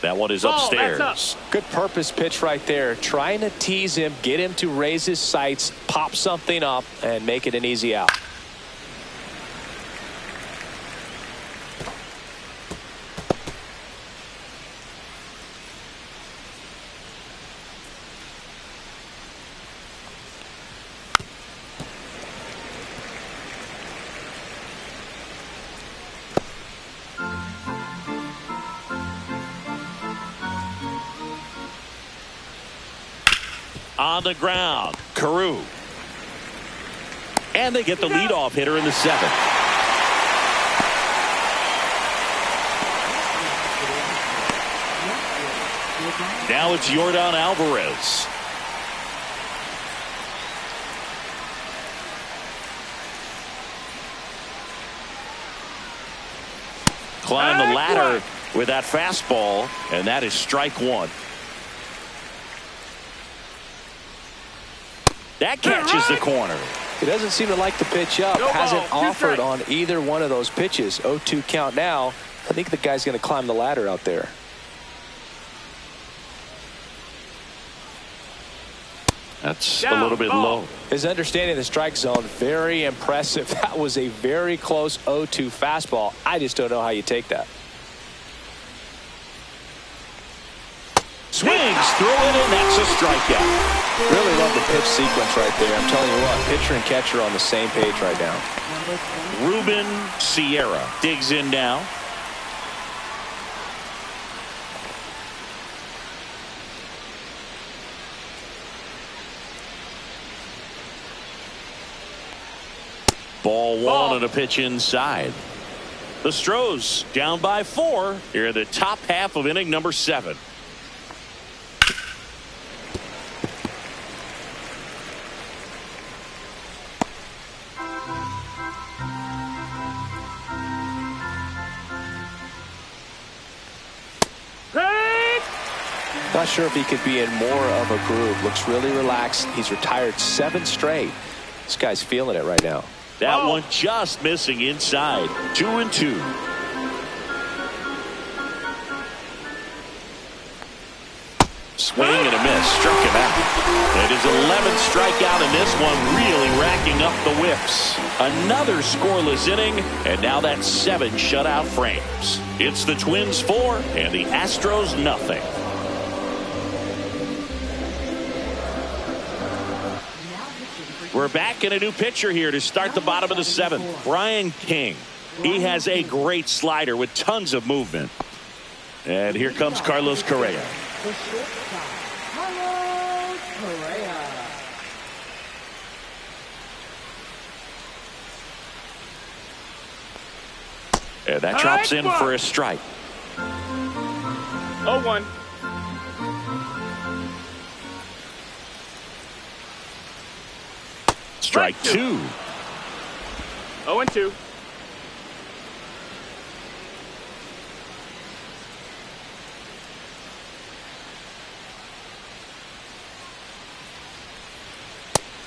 That one is upstairs. Good purpose pitch right there. Trying to tease him, get him to raise his sights, pop something up, and make it an easy out. On the ground, Carew. And they get the leadoff hitter in the 7th. Now it's Yordan Alvarez. Climb the ladder with that fastball, and that is strike 1. That catches the corner. He doesn't seem to like the pitch up. Hasn't offered on either one of those pitches. 0-2 count now. I think the guy's going to climb the ladder out there. That's a little bit low. His understanding of the strike zone, very impressive. That was a very close 0-2 fastball. I just don't know how you take that. Swings through it, and that's a strikeout. Really love the pitch sequence right there. I'm telling you what, pitcher and catcher on the same page right now. Ruben Sierra digs in now. Ball 1 and a pitch inside. The Astros down by 4 here in the top half of inning number 7. Not sure if he could be in more of a groove. Looks really relaxed. He's retired 7 straight. This guy's feeling it right now. That one just missing inside. 2-2. Swing and a miss. Struck him out. And his 11th strikeout in this one, really racking up the whiffs. Another scoreless inning, and now that's 7 shutout frames. It's the Twins 4 and the Astros nothing. We're back in a new pitcher here to start the bottom of the 7th. Brian King. He has a great slider with tons of movement. And here comes Carlos Correa. The shortstop, Carlos And that drops in for a strike. 0-1. Strike two. 0-2.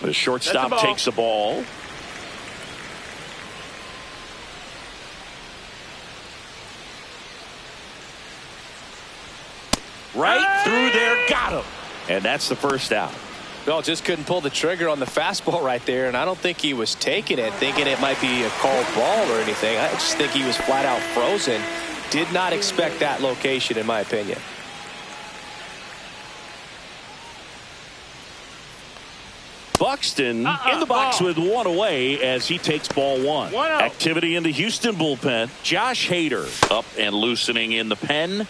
The shortstop takes the ball. Right through there, got him. And that's the first out. Well, just couldn't pull the trigger on the fastball right there, and I don't think he was taking it, thinking it might be a called ball or anything. I just think he was flat out frozen. Did not expect that location, in my opinion. Buxton in the box with one away as he takes ball one. Activity in the Houston bullpen. Josh Hader up and loosening in the pen.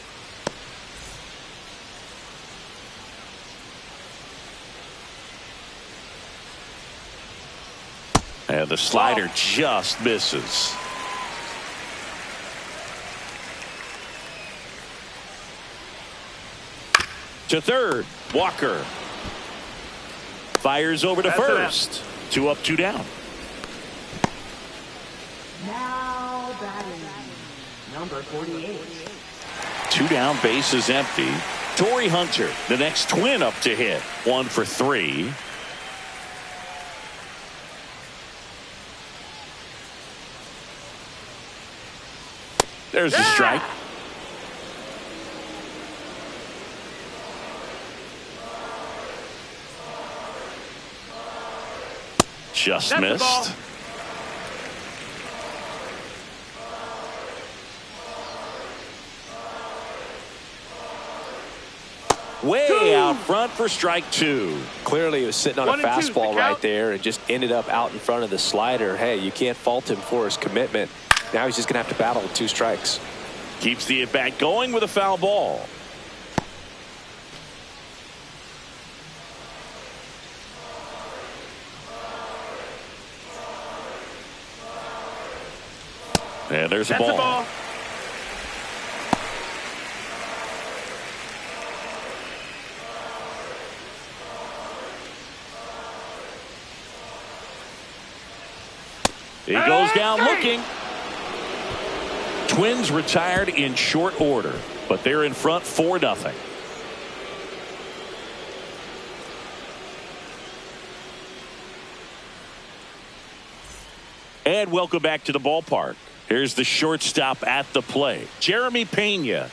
And the slider just misses. To third, Walker. Fires over to first. 2 up, 2 down. Now batting, number 48. 2 down, bases empty. Torrey Hunter, the next twin up to hit. 1 for 3. There's the strike. Just missed. Way out front for strike 2. Clearly he was sitting on a fastball right there and just ended up out in front of the slider. Hey, you can't fault him for his commitment. Now he's just going to have to battle with 2 strikes. Keeps the at-bat going with a foul ball. And there's a ball. He goes down looking. Twins retired in short order, but they're in front 4-0. And welcome back to the ballpark. Here's the shortstop at the plate, Jeremy Pena.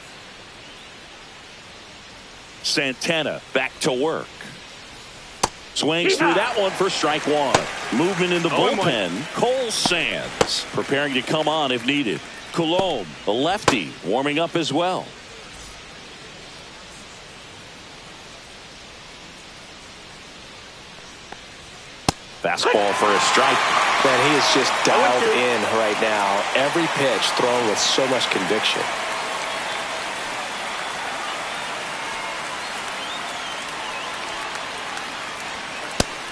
Santana back to work. Swings through that one for strike 1. Movement in the bullpen. Cole Sands preparing to come on if needed. Colomb, the lefty, warming up as well. Fastball for a strike. Man, he is just dialed in right now. Every pitch thrown with so much conviction.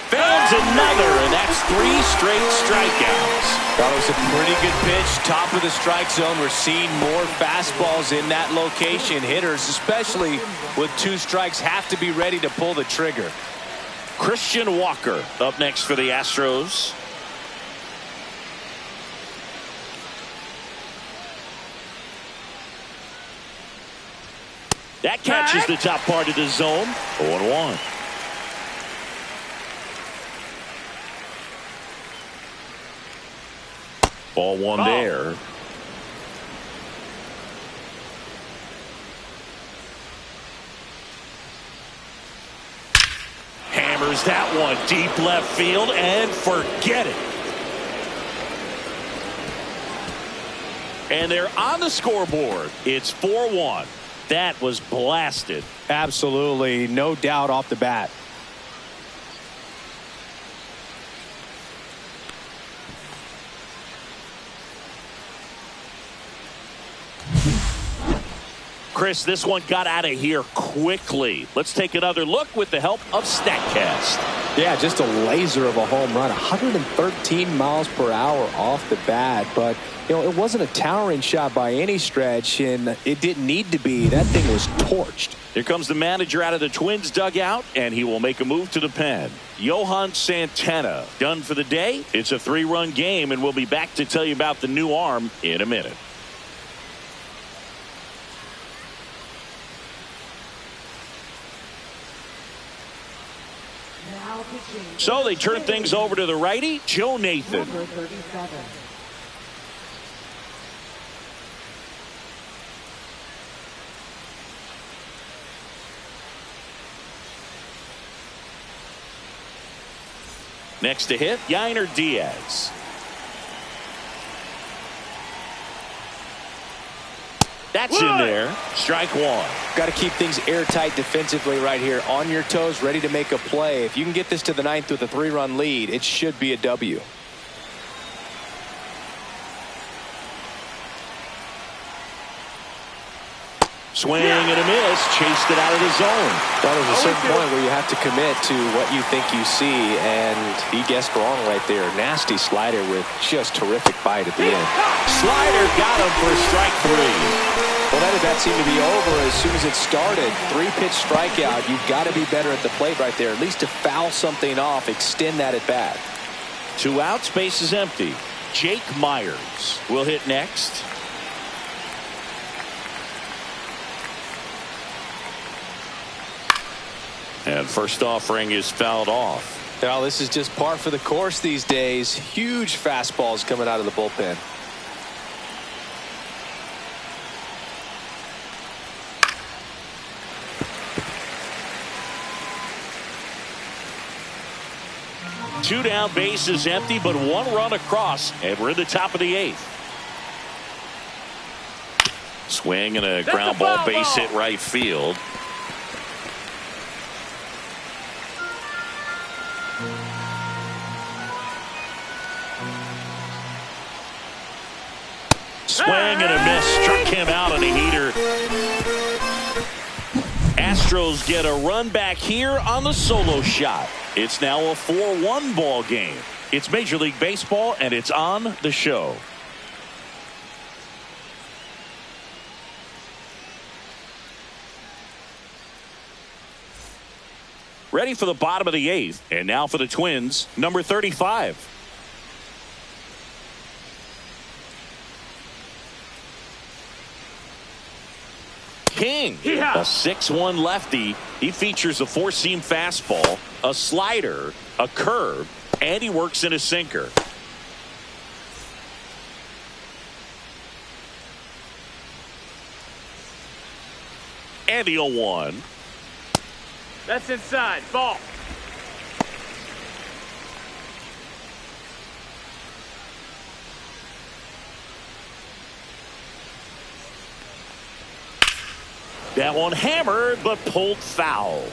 Fans another, and that's 3 straight strikeouts. That was a pretty good pitch. Top of the strike zone. We're seeing more fastballs in that location. Hitters, especially with 2 strikes, have to be ready to pull the trigger. Christian Walker up next for the Astros. That catches the top part of the zone. 0-1. Ball 1 there. Hammers that one deep left field and forget it. And they're on the scoreboard. It's 4-1. That was blasted. Absolutely, no doubt off the bat. Chris, this one got out of here quickly. Let's take another look with the help of StatCast. Yeah, just a laser of a home run, 113 miles per hour off the bat. But, you know, it wasn't a towering shot by any stretch, and it didn't need to be. That thing was torched. Here comes the manager out of the Twins dugout, and he will make a move to the pen. Johan Santana done for the day. It's a 3-run game, and we'll be back to tell you about the new arm in a minute. So they turn things over to the righty, Joe Nathan. Number 37. Next to hit, Yainer Diaz. That's in there. Strike one. Got to keep things airtight defensively right here. On your toes, ready to make a play. If you can get this to the 9th with a 3-run lead, it should be a W. Swing and a miss. Chased it out of the zone. Well, there's a certain point where you have to commit to what you think you see, and he guessed wrong right there. Nasty slider with just terrific bite at the end. Slider got him for strike 3. Well, that at bat seemed to be over as soon as it started. 3-pitch strikeout. You've got to be better at the plate right there, at least to foul something off, extend that at bat. 2 outs, base is empty. Jake Myers will hit next. And first offering is fouled off. Now, this is just par for the course these days. Huge fastballs coming out of the bullpen. Two down, base is empty, but 1 run across, and we're in the top of the 8th. Swing and a ground ball, base hit right field. Swing and a miss, struck him out on a heater. Astros get a run back here on the solo shot. It's now a 4-1 ball game. It's Major League Baseball, and it's on the show. Ready for the bottom of the 8th, and now for the Twins, number 35. King, a 6-1 lefty. He features a 4-seam fastball, a slider, a curve, and he works in a sinker. And the 0-1. That's inside. Ball. That one hammered, but pulled foul.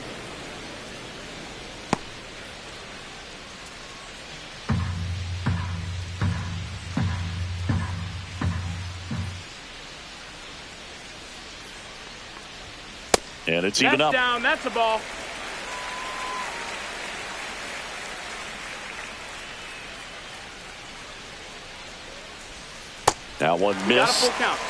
And it's even up. Down. That's a ball. That one Got a missed. full count.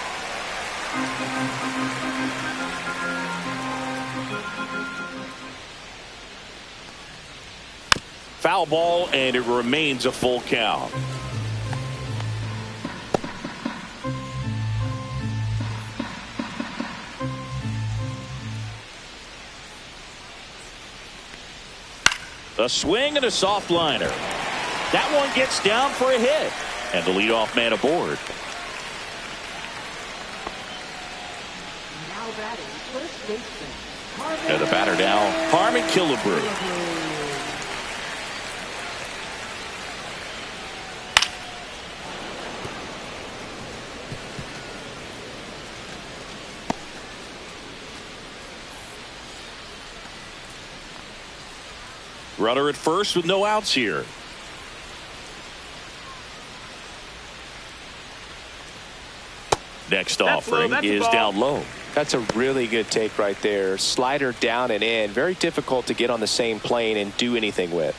Foul ball, and it remains a full count. A swing and a soft liner. That one gets down for a hit. And the leadoff man aboard. Now batting first baseman. And the batter now, Harmon Killebrew. Runner at first with no outs here. Next offering is down low. That's a really good take right there. Slider down and in. Very difficult to get on the same plane and do anything with.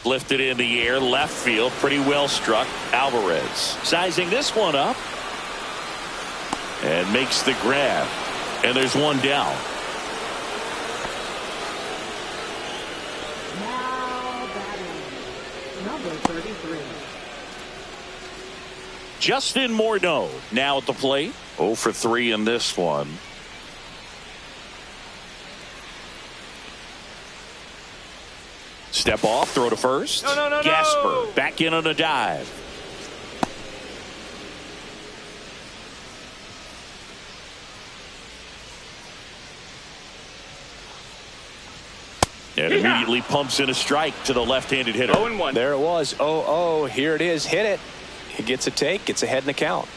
Lifted in the air, left field, pretty well struck. Alvarez sizing this one up and makes the grab. And there's one down. Now batting, number 33. Justin Morneau now at the plate. 0 for 3 in this one. Step off, throw to first. No. Gasper back in on a dive. And immediately pumps in a strike to the left-handed hitter. 0-1. There it was. 0-0. Here it is. Hit it. He gets a take. Gets ahead in the count.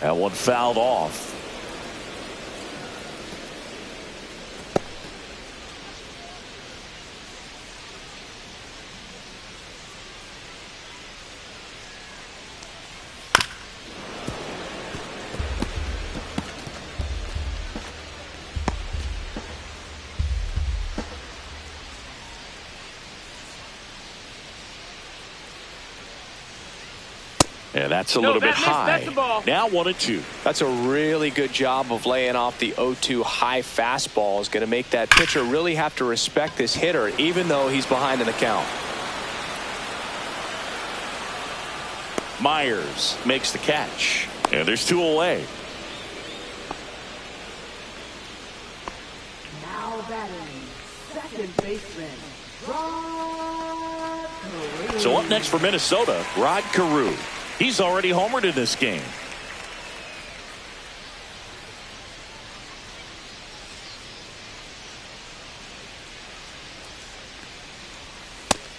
That one fouled off. And that's a little bit high. That's the ball. Now 1-2. That's a really good job of laying off the 0-2 high fastball. Is going to make that pitcher really have to respect this hitter, even though he's behind in the count. Myers makes the catch. And there's 2 away. Now batting, second baseman, Rod Carew. So up next for Minnesota, Rod Carew. He's already homered in this game.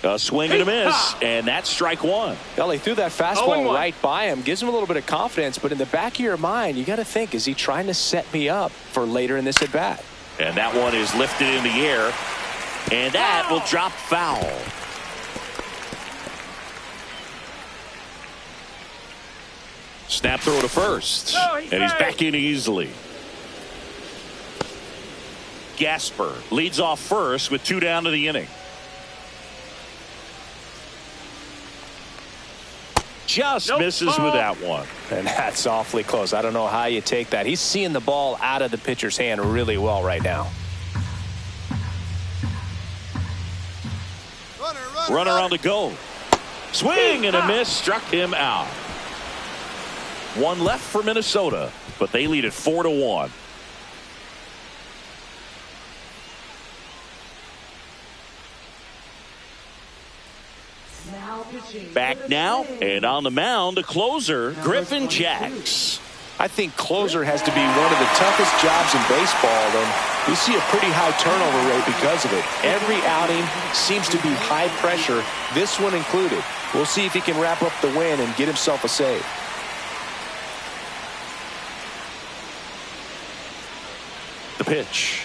A swing and a miss, and that's strike 1. Well, he threw that fastball right by him. Gives him a little bit of confidence, but in the back of your mind, you got to think, is he trying to set me up for later in this at-bat? And that one is lifted in the air, and that will drop foul. Snap throw to first. And he's back in easily. Gasper leads off first with 2 down to the inning. Just misses with that one. And that's awfully close. I don't know how you take that. He's seeing the ball out of the pitcher's hand really well right now. Runner on the go. Swing and a miss, struck him out. 1 left for Minnesota, but they lead it 4-1. Back now, and on the mound, the closer, Griffin Jacks. I think closer has to be one of the toughest jobs in baseball, and we see a pretty high turnover rate because of it. Every outing seems to be high pressure, this one included. We'll see if he can wrap up the win and get himself a save. The pitch.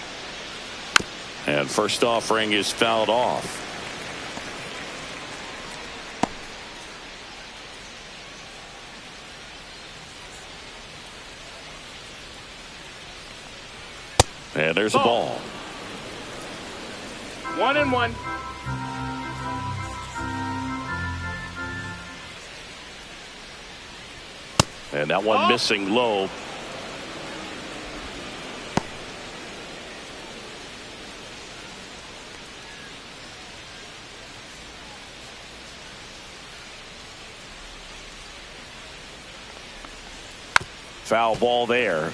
And first offering is fouled off. And there's a ball. 1-1. And that one missing low. Foul ball there.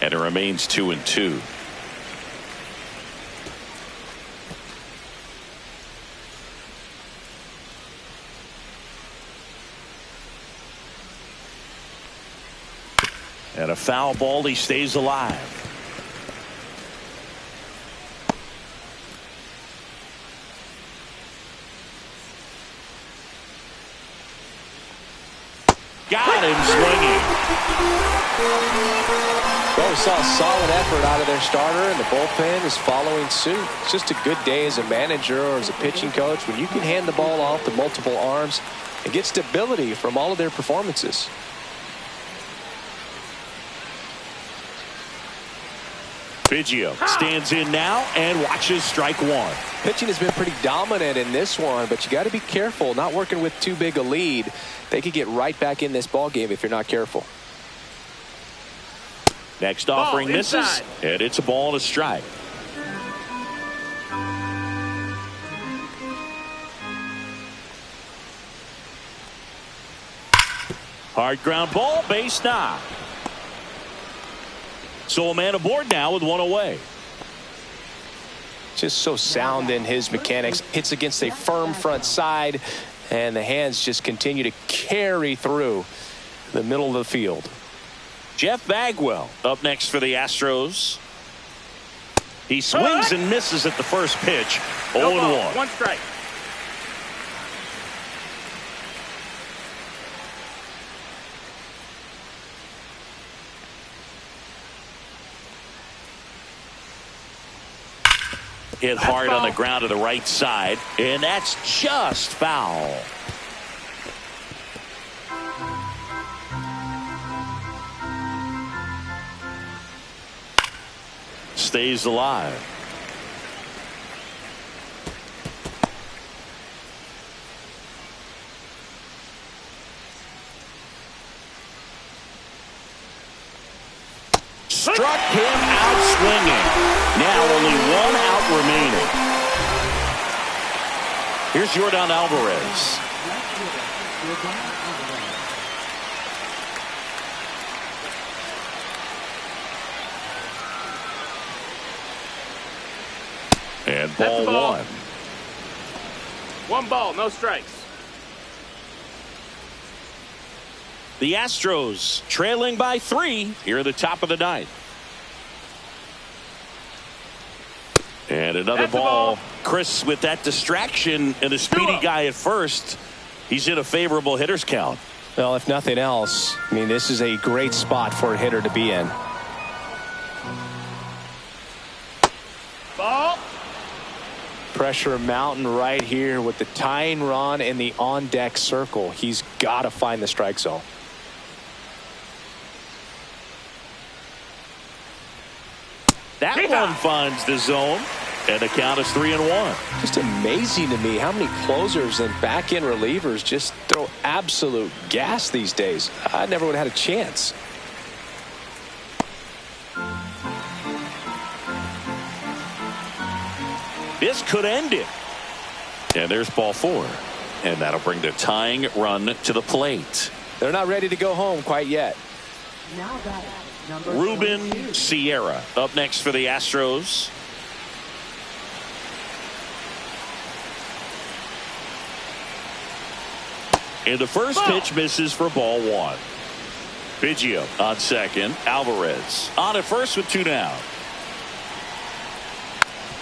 And it remains 2-2. And a foul ball, he stays alive. Got him swinging. Well, we saw a solid effort out of their starter, and the bullpen is following suit. It's just a good day as a manager or as a pitching coach when you can hand the ball off to multiple arms and get stability from all of their performances. Biggio stands in now and watches strike one. Pitching has been pretty dominant in this one, but you got to be careful not working with too big a lead. They could get right back in this ball game if you're not careful. Next offering misses, and it's a ball and a strike. Hard ground ball, base knock. So a man aboard now with one away. Just so sound in his mechanics. Hits against a firm front side, and the hands just continue to carry through the middle of the field. Jeff Bagwell up next for the Astros. He swings and misses at the first pitch. 0-1. One strike. Hit hard on the ground to the right side, and that's just foul. Stays alive. Struck him out swinging. Now only one out remaining. Here's Yordan Alvarez. And ball one. One ball, no strikes. The Astros trailing by 3 here at the top of the ninth. And another ball. Chris, with that distraction and the speedy guy at first, he's in a favorable hitter's count. Well, if nothing else, I mean, this is a great spot for a hitter to be in. Ball. Pressure mountain right here with the tying run in the on-deck circle. He's got to find the strike zone. That one finds the zone, and the count is 3-1. Just amazing to me how many closers and back-end relievers just throw absolute gas these days. I never would have had a chance. This could end it. And there's ball 4. And that'll bring the tying run to the plate. They're not ready to go home quite yet. Now batting, number Ruben 22. Sierra up next for the Astros. And the first pitch misses for ball 1. Biggio on second. Alvarez on at first with 2 down.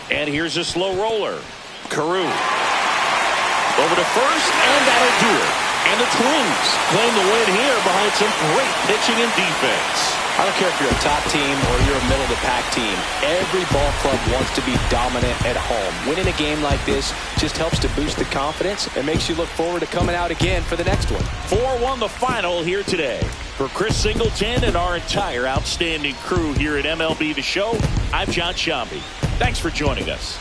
And here's a slow roller. Carew over to first, and that'll do it. And the Twins claim the win here behind some great pitching and defense. I don't care if you're a top team or you're a middle-of-the-pack team. Every ball club wants to be dominant at home. Winning a game like this just helps to boost the confidence and makes you look forward to coming out again for the next one. 4-1 the final here today. For Chris Singleton and our entire outstanding crew here at MLB The Show, I'm John Shambi. Thanks for joining us.